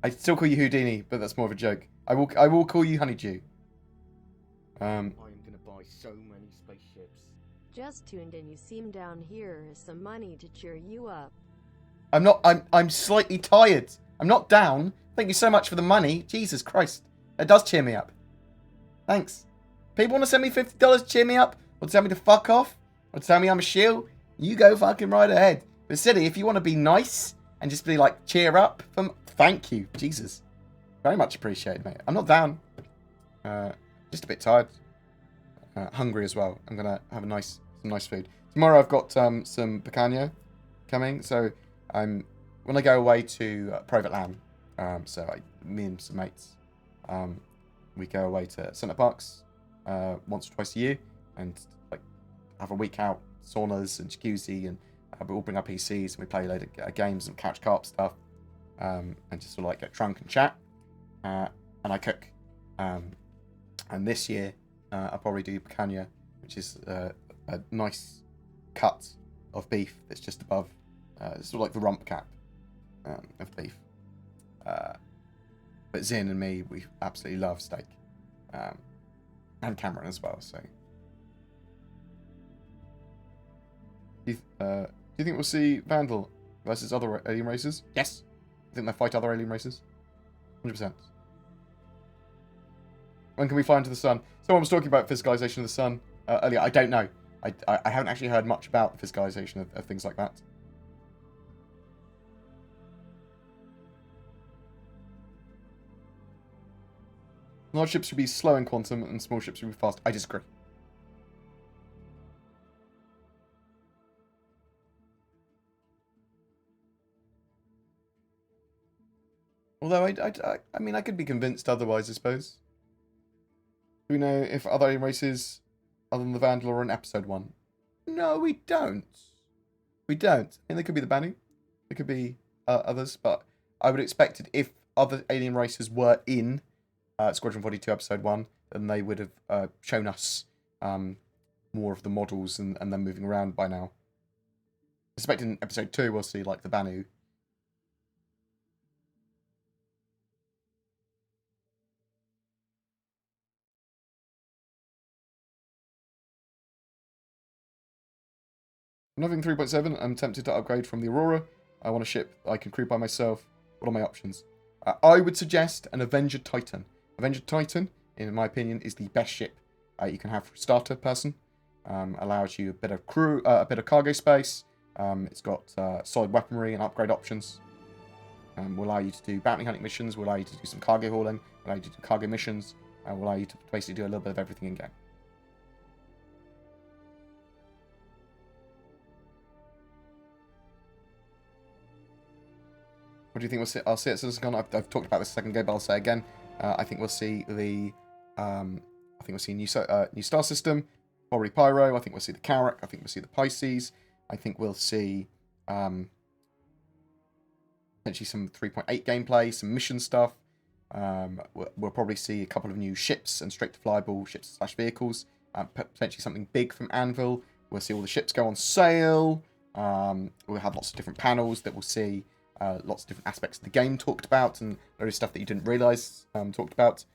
Speaker 1: still call you Houdini, but that's more of a joke. I will call you Honeydew.
Speaker 2: I'm gonna buy so many spaceships.
Speaker 3: Just tuned in. You seem down here. Some money to cheer you up.
Speaker 1: I'm slightly tired. I'm not down. Thank you so much for the money. Jesus Christ. That does cheer me up. Thanks. People want to send me $50 to cheer me up? Or tell me to fuck off? Or tell me I'm a shill? You go fucking right ahead. But City, if you want to be nice and just be like, cheer up, thank you. Jesus. Very much appreciated, mate. I'm not down. Just a bit tired. Hungry as well. I'm gonna have some nice food. Tomorrow I've got some picanha coming. So when I go away to private land, me and some mates, we go away to Centre Parks once or twice a year and like have a week out, saunas and jacuzzi, and we all bring our PCs and we play a load of games and couch co-op stuff, and just sort of like get drunk and chat. And I cook. And this year, I'll probably do picanha, which is a nice cut of beef that's just above, sort of like the rump cap of beef. But Zin and me, we absolutely love steak. And Cameron as well, so. Do you think we'll see Vandal versus other alien races? Yes. I think they'll fight other alien races. 100%. When can we fly into the sun? Someone was talking about physicalization of the sun earlier. I don't know. I haven't actually heard much about the physicalization of things like that. Large ships should be slow in quantum and small ships should be fast. I disagree. Although I mean, I could be convinced otherwise, I suppose. Do we know if other alien races other than the Vandal are in episode 1? No, we don't. We don't. I mean, there could be the Banu. There could be others, but I would expect it if other alien races were in Squadron 42 episode 1, then they would have shown us more of the models and them moving around by now. I suspect in episode 2 we'll see like the Banu. I'm having 3.7. I'm tempted to upgrade from the Aurora. I want a ship I can crew by myself. What are my options? I would suggest an Avenger Titan. Avenger Titan, in my opinion, is the best ship you can have for a starter person. Allows you a bit of crew, a bit of cargo space. It's got solid weaponry and upgrade options. Will allow you to do bounty hunting missions. Will allow you to do some cargo hauling. Will allow you to do cargo missions. Will allow you to basically do a little bit of everything in game. What do you think we'll see? I'll see it at CitizenCon. I've talked about this a second ago, but I'll say again. I think we'll see the. I think we'll see a new star system. Probably Pyro. I think we'll see the Carrack. I think we'll see the Pisces. I think we'll see potentially some 3.8 gameplay, some mission stuff. We'll probably see a couple of new ships and straight to flyable ships / vehicles. Potentially something big from Anvil. We'll see all the ships go on sale. We'll have lots of different panels that we'll see. Lots of different aspects of the game talked about, and there is stuff that you didn't realise talked about.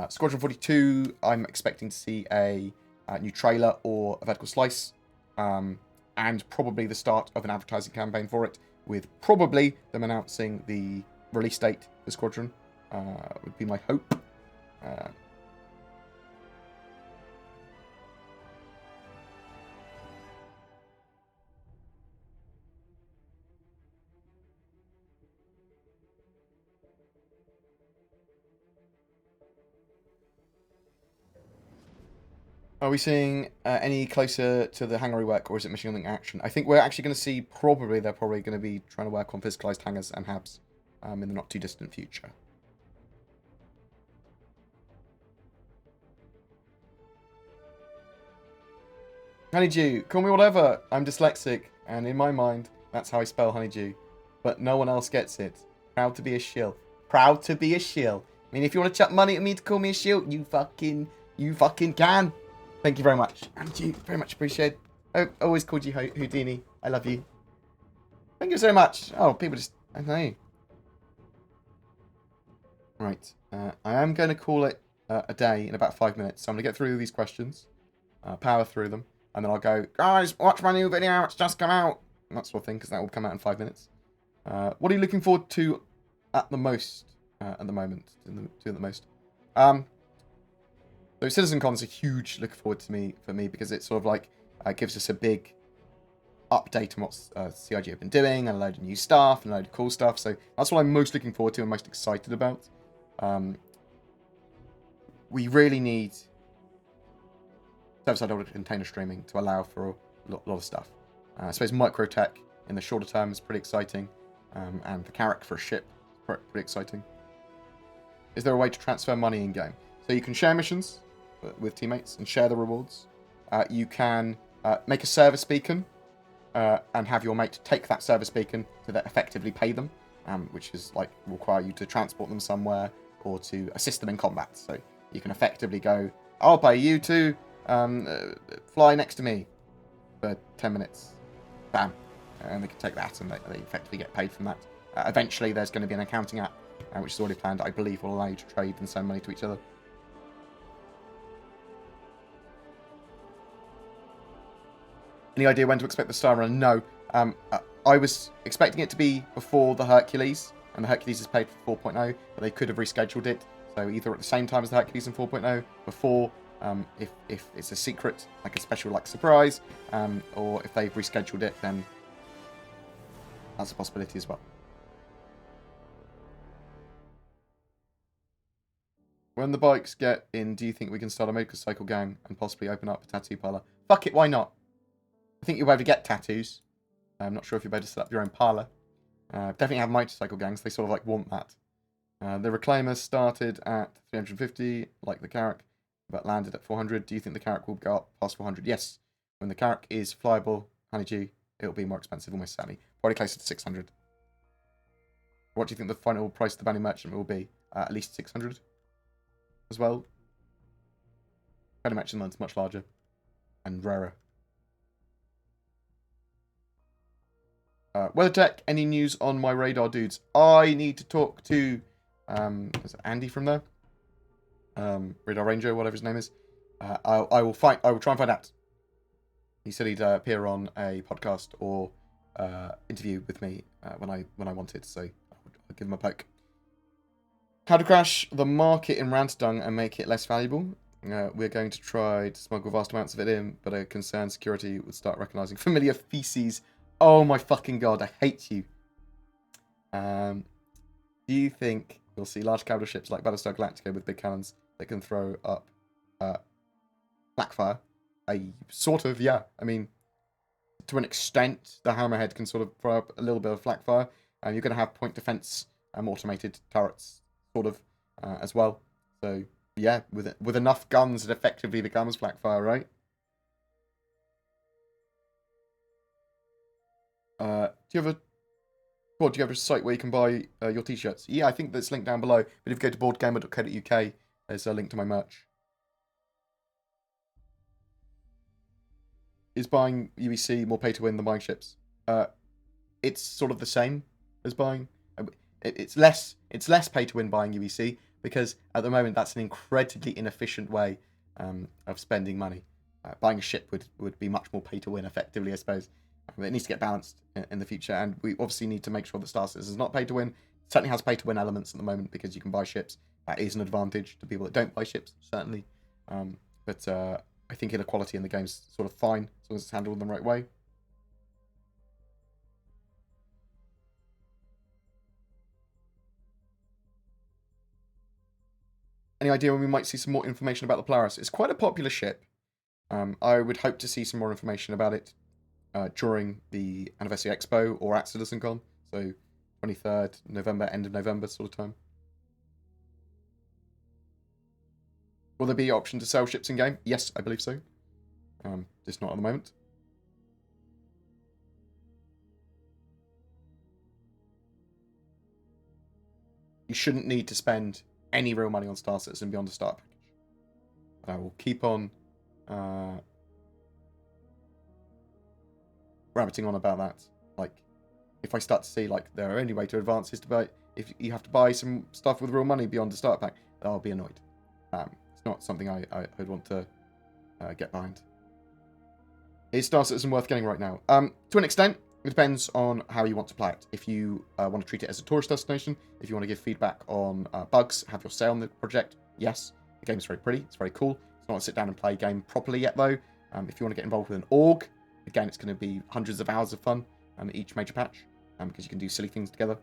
Speaker 1: Squadron 42, I'm expecting to see a new trailer or a vertical slice, and probably the start of an advertising campaign for it, with probably them announcing the release date for Squadron. would be my hope. Are we seeing any closer to the hangar rework, or is it machine link action? I think we're actually going to see they're probably going to be trying to work on physicalized hangars and habs in the not too distant future. Honeydew, call me whatever. I'm dyslexic, and in my mind, that's how I spell honeydew. But no one else gets it. Proud to be a shill. Proud to be a shill. I mean, if you want to chuck money at me to call me a shill, you fucking can. Thank you very much. Honeydew, very much appreciated. I always called you Houdini. I love you. Thank you so much. Oh, people just, I don't know. Right. I am going to call it a day in about 5 minutes. So I'm going to get through these questions, power through them, and then I'll go, guys, watch my new video. It's just come out. And that sort of thing, because that will come out in 5 minutes. What are you looking forward to at the most, at the moment? So CitizenCon is a huge look forward to for me, because it sort of like gives us a big update on what CIG have been doing, and a load of new stuff, and a load of cool stuff. So that's what I'm most looking forward to and most excited about. We really need server-side order container streaming to allow for a lot of stuff. I suppose microtech in the shorter term is pretty exciting, and the carrack for a ship is pretty exciting. Is there a way to transfer money in-game? So you can share missions with teammates and share the rewards. You can make a service beacon and have your mate take that service beacon to effectively pay them, which is like require you to transport them somewhere or to assist them in combat. So you can effectively go, I'll pay you to fly next to me for 10 minutes. Bam. And they can take that and they effectively get paid from that. Eventually there's going to be an accounting app, which is already planned, I believe will allow you to trade and send money to each other. Any idea when to expect the Star Run? No. I was expecting it to be before the Hercules, and the Hercules is paid for 4.0, but they could have rescheduled it. So either at the same time as the Hercules in 4.0, before, if it's a secret, like a special like surprise, or if they've rescheduled it, then that's a possibility as well. When the bikes get in, do you think we can start a motorcycle gang and possibly open up a tattoo parlor? Fuck it, why not? I think you'll be able to get tattoos. I'm not sure if you'll be able to set up your own parlor. Definitely have motorcycle gangs. They sort of like want that. The Reclaimer started at 350, like the Carrack, but landed at 400. Do you think the Carrack will go up past 400? Yes. When the Carrack is flyable, Honeydew, it'll be more expensive, almost certainly. Probably closer to 600. What do you think the final price of the Banu Merchant will be? At least 600 as well. Banu Merchant's much larger and rarer. WeatherTech, any news on my radar, dudes? I need to talk to is it Andy from there? Radar Ranger, whatever his name is. I will try and find out. He said he'd appear on a podcast or interview with me when I wanted, so I'll give him a poke. How to crash the market in Rantadung and make it less valuable? We're going to try to smuggle vast amounts of it in, but a concerned security would start recognizing familiar feces. Oh my fucking god, I hate you. Do you think we'll see large capital ships like Battlestar Galactica with big cannons that can throw up blackfire? Sort of, yeah. I mean, to an extent, the Hammerhead can sort of throw up a little bit of blackfire. And you're going to have point defense automated turrets, sort of, as well. So, yeah, with enough guns, it effectively becomes blackfire, right? Do you have a site where you can buy your t-shirts? Yeah, I think that's linked down below. But if you go to boardgamer.co.uk, there's a link to my merch. Is buying UEC more pay to win than buying ships? It's sort of the same as buying. It's less pay to win buying UEC because at the moment that's an incredibly inefficient way of spending money. Buying a ship would be much more pay to win effectively, I suppose. It needs to get balanced in the future, and we obviously need to make sure that Star Citizen is not pay to win. certainly has pay-to-win elements at the moment because you can buy ships. That is an advantage to people that don't buy ships, certainly. But I think inequality in the game's sort of fine as long as it's handled in the right way. Any idea when we might see some more information about the Polaris? It's quite a popular ship. I would hope to see some more information about it during the Anniversary Expo or at CitizenCon. So 23rd November, end of November sort of time. Will there be an option to sell ships in-game? Yes, I believe so. Just not at the moment. You shouldn't need to spend any real money on Star Citizen beyond the start package. And I will keep on rabbiting on about that. Like, if I start to see, like, the only way to advance is to buy... If you have to buy some stuff with real money beyond the start pack, I'll be annoyed. It's not something I would want to get behind. Is Star Citizen worth getting right now? To an extent, it depends on how you want to play it. If you want to treat it as a tourist destination, if you want to give feedback on bugs, have your say on the project, yes. The game is very pretty, it's very cool. It's not a sit down and play game properly yet, though. If you want to get involved with an org, again, it's going to be hundreds of hours of fun each major patch, because you can do silly things together.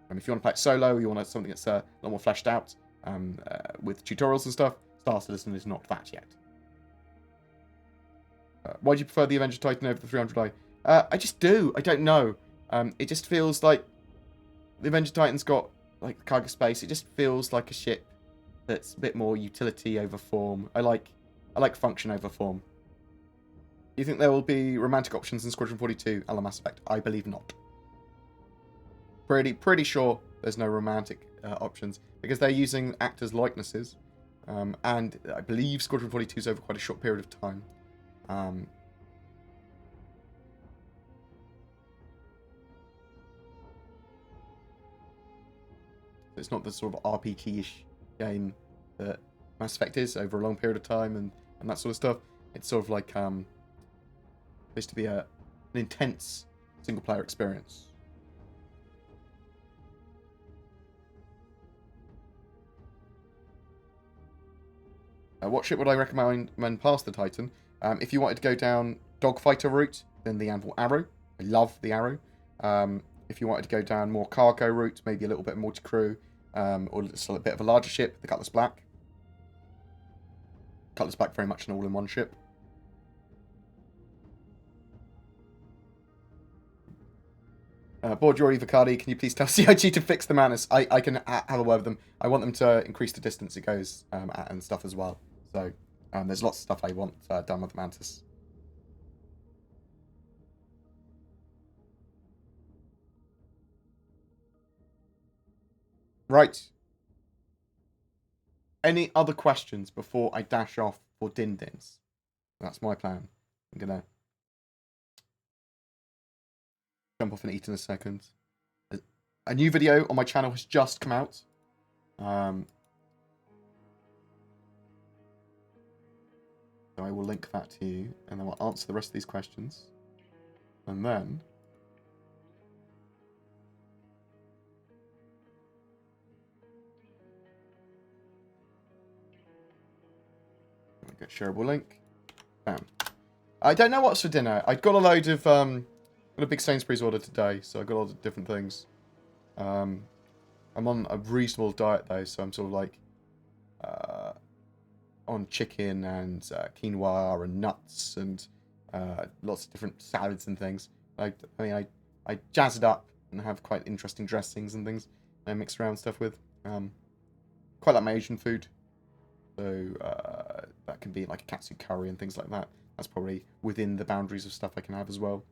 Speaker 1: If you want to play it solo, you want something that's a lot more fleshed out with tutorials and stuff, Star Citizen is not that yet. Why do you prefer the Avenger Titan over the 300i? I just do. I don't know. It just feels like the Avenger Titan's got like cargo space. It just feels like a ship that's a bit more utility over form. I like function over form. Do you think there will be romantic options in Squadron 42 a la Mass Effect? I believe not. Pretty sure there's no romantic options because they're using actors' likenesses, and I believe Squadron 42 is over quite a short period of time. It's not the sort of RPG-ish game that Mass Effect is over a long period of time and that sort of stuff. It's sort of like supposed to be an intense single-player experience. What ship would I recommend past the Titan? If you wanted to go down dogfighter route, then the Anvil Arrow. I love the Arrow. If you wanted to go down more cargo route, maybe a little bit more to crew, or just a bit of a larger ship, the Cutlass Black. Cutlass Black very much an all-in-one ship. Bored Vicardi, can you please tell CIG to fix the Mantis? I can have a word with them. I want them to increase the distance it goes at and stuff as well. So there's lots of stuff I want done with the Mantis. Right. Any other questions before I dash off for Din Dins? That's my plan. I'm gonna jump off and eat in a second. A new video on my channel has just come out. So I will link that to you, and then I'll answer the rest of these questions. And then get shareable link. Bam. I don't know what's for dinner. I got a load of got a big Sainsbury's order today, so I got a lot of different things. I'm on a reasonable diet though, so I'm sort of like on chicken and quinoa and nuts and lots of different salads and things. I jazz it up and have quite interesting dressings and things I mix around stuff with. Quite like my Asian food, so that can be like a katsu curry and things like that. That's probably within the boundaries of stuff I can have as well.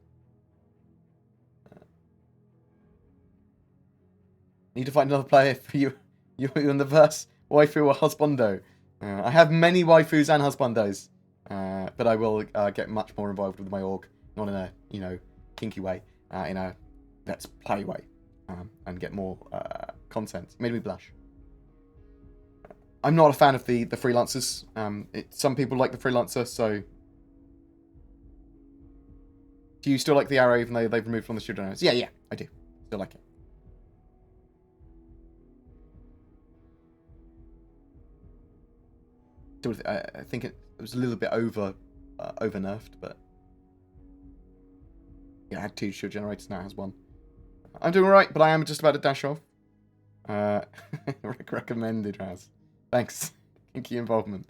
Speaker 1: Need to find another player for you in the verse, waifu or husbando. I have many waifus and husbandos, but I will get much more involved with my org, not in a kinky way, in a let's play way, and get more content. Made me blush. I'm not a fan of the freelancers. Some people like the freelancer, so do you still like the Arrow even though they've removed from the studio notes? Yeah, I do. Still like it. I think it was a little bit over nerfed, but yeah, it had 2 shield generators, now it has 1. I'm doing alright, but I am just about to dash off. Recommended, Raz. Thanks. Thank you, involvement.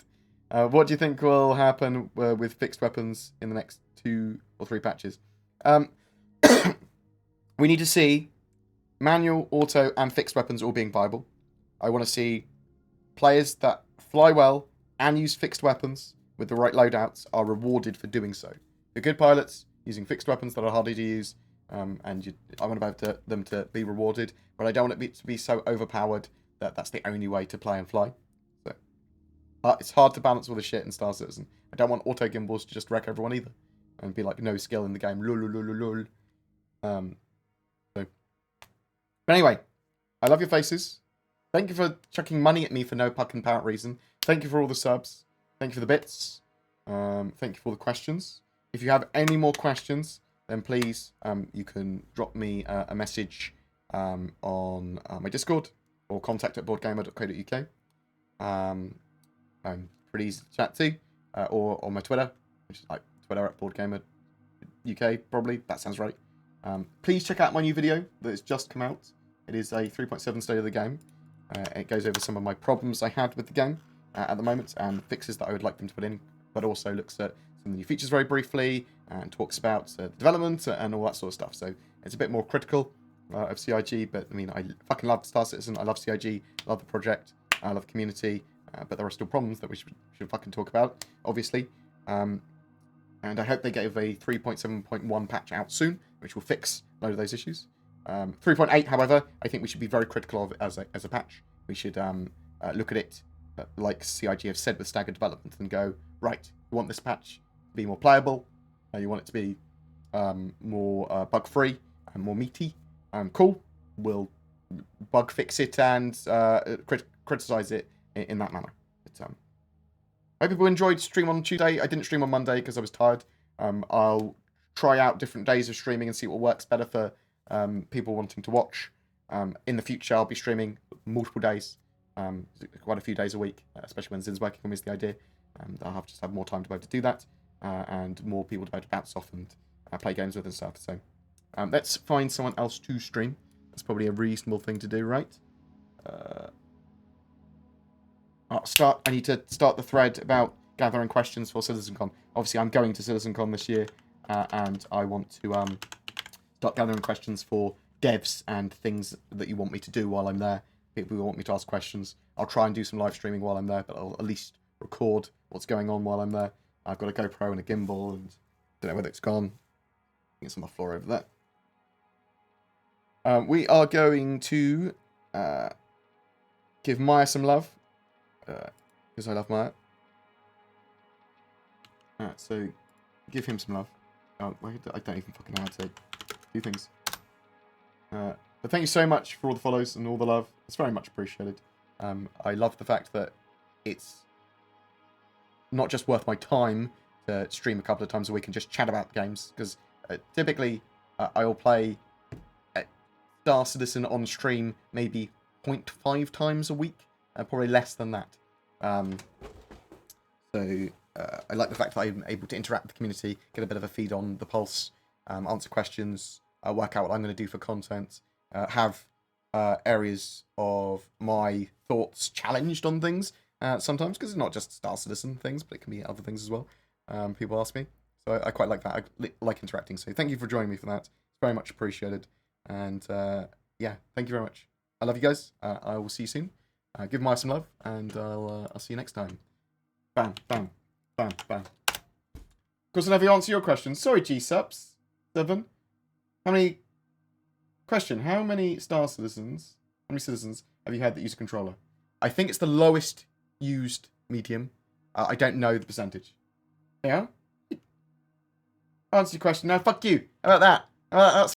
Speaker 1: What do you think will happen with fixed weapons in the next 2 or 3 patches? We need to see manual, auto, and fixed weapons all being viable. I want to see players that fly well and use fixed weapons with the right loadouts are rewarded for doing so. The good pilots using fixed weapons that are harder to use, I want them to be rewarded, but I don't want it to be so overpowered that that's the only way to play and fly. So it's hard to balance all the shit in Star Citizen. I don't want auto gimbals to just wreck everyone either and be like no skill in the game. Lol. But anyway, I love your faces. Thank you for chucking money at me for no fucking apparent reason. Thank you for all the subs. Thank you for the bits. Thank you for all the questions. If you have any more questions, then please, you can drop me a message on my Discord or contact@boredgamer.co.uk. I'm pretty easy to chat to. Or on my Twitter, which is like Twitter@boredgamer.uk, probably. That sounds right. Please check out my new video that has just come out. It is a 3.7 state of the game. It goes over some of my problems I had with the game at the moment and fixes that I would like them to put in, but also looks at some of the new features very briefly and talks about development and all that sort of stuff. So it's a bit more critical of CIG, but I mean, I fucking love Star Citizen. I love CIG, love the project, I love the community, but there are still problems that we should fucking talk about, obviously. And I hope they gave a 3.7.1 patch out soon, which will fix a load of those issues. 3.8, however, I think we should be very critical of it as a patch. We should look at it like CIG have said with staggered development and go, right, you want this patch to be more playable, you want it to be more bug-free and more meaty, cool, we'll bug fix it and criticize it in that manner. But, I hope people enjoyed stream on Tuesday. I didn't stream on Monday because I was tired. I'll try out different days of streaming and see what works better for people wanting to watch. In the future, I'll be streaming multiple days, quite a few days a week, especially when Zin's working on me is the idea. I'll just have more time to be able to do that, and more people to be able to bounce off and play games with and stuff. So let's find someone else to stream. That's probably a reasonable thing to do, right? I need to start the thread about gathering questions for CitizenCon. Obviously, I'm going to CitizenCon this year, and I want to start gathering questions for devs and things that you want me to do while I'm there. People who want me to ask questions. I'll try and do some live streaming while I'm there, but I'll at least record what's going on while I'm there. I've got a GoPro and a gimbal, and I don't know whether it's gone. I think it's on the floor over there. We are going to give Maya some love. Because I love Maya. Alright, so give him some love. Oh, I don't even fucking know how to do things. But thank you so much for all the follows and all the love. It's very much appreciated. I love the fact that it's not just worth my time to stream a couple of times a week and just chat about games. Because typically, I will play Star Citizen on stream maybe 0.5 times a week. Probably less than that. I like the fact that I'm able to interact with the community, get a bit of a feed on the pulse, answer questions, work out what I'm going to do for content, have areas of my thoughts challenged on things sometimes, because it's not just Star Citizen things, but it can be other things as well. People ask me. So I quite like that. I like interacting. So thank you for joining me for that. It's very much appreciated. And yeah, thank you very much. I love you guys. I will see you soon. Give Maya some love, and I'll see you next time. Bam, bam, bam, bam. Of course, I'll never answer your questions. Sorry, G-Subs. 7. How many Star Citizens, how many citizens have you had that use a controller? I think it's the lowest used medium. I don't know the percentage. Yeah? Answer your question. No, fuck you. How about that? That's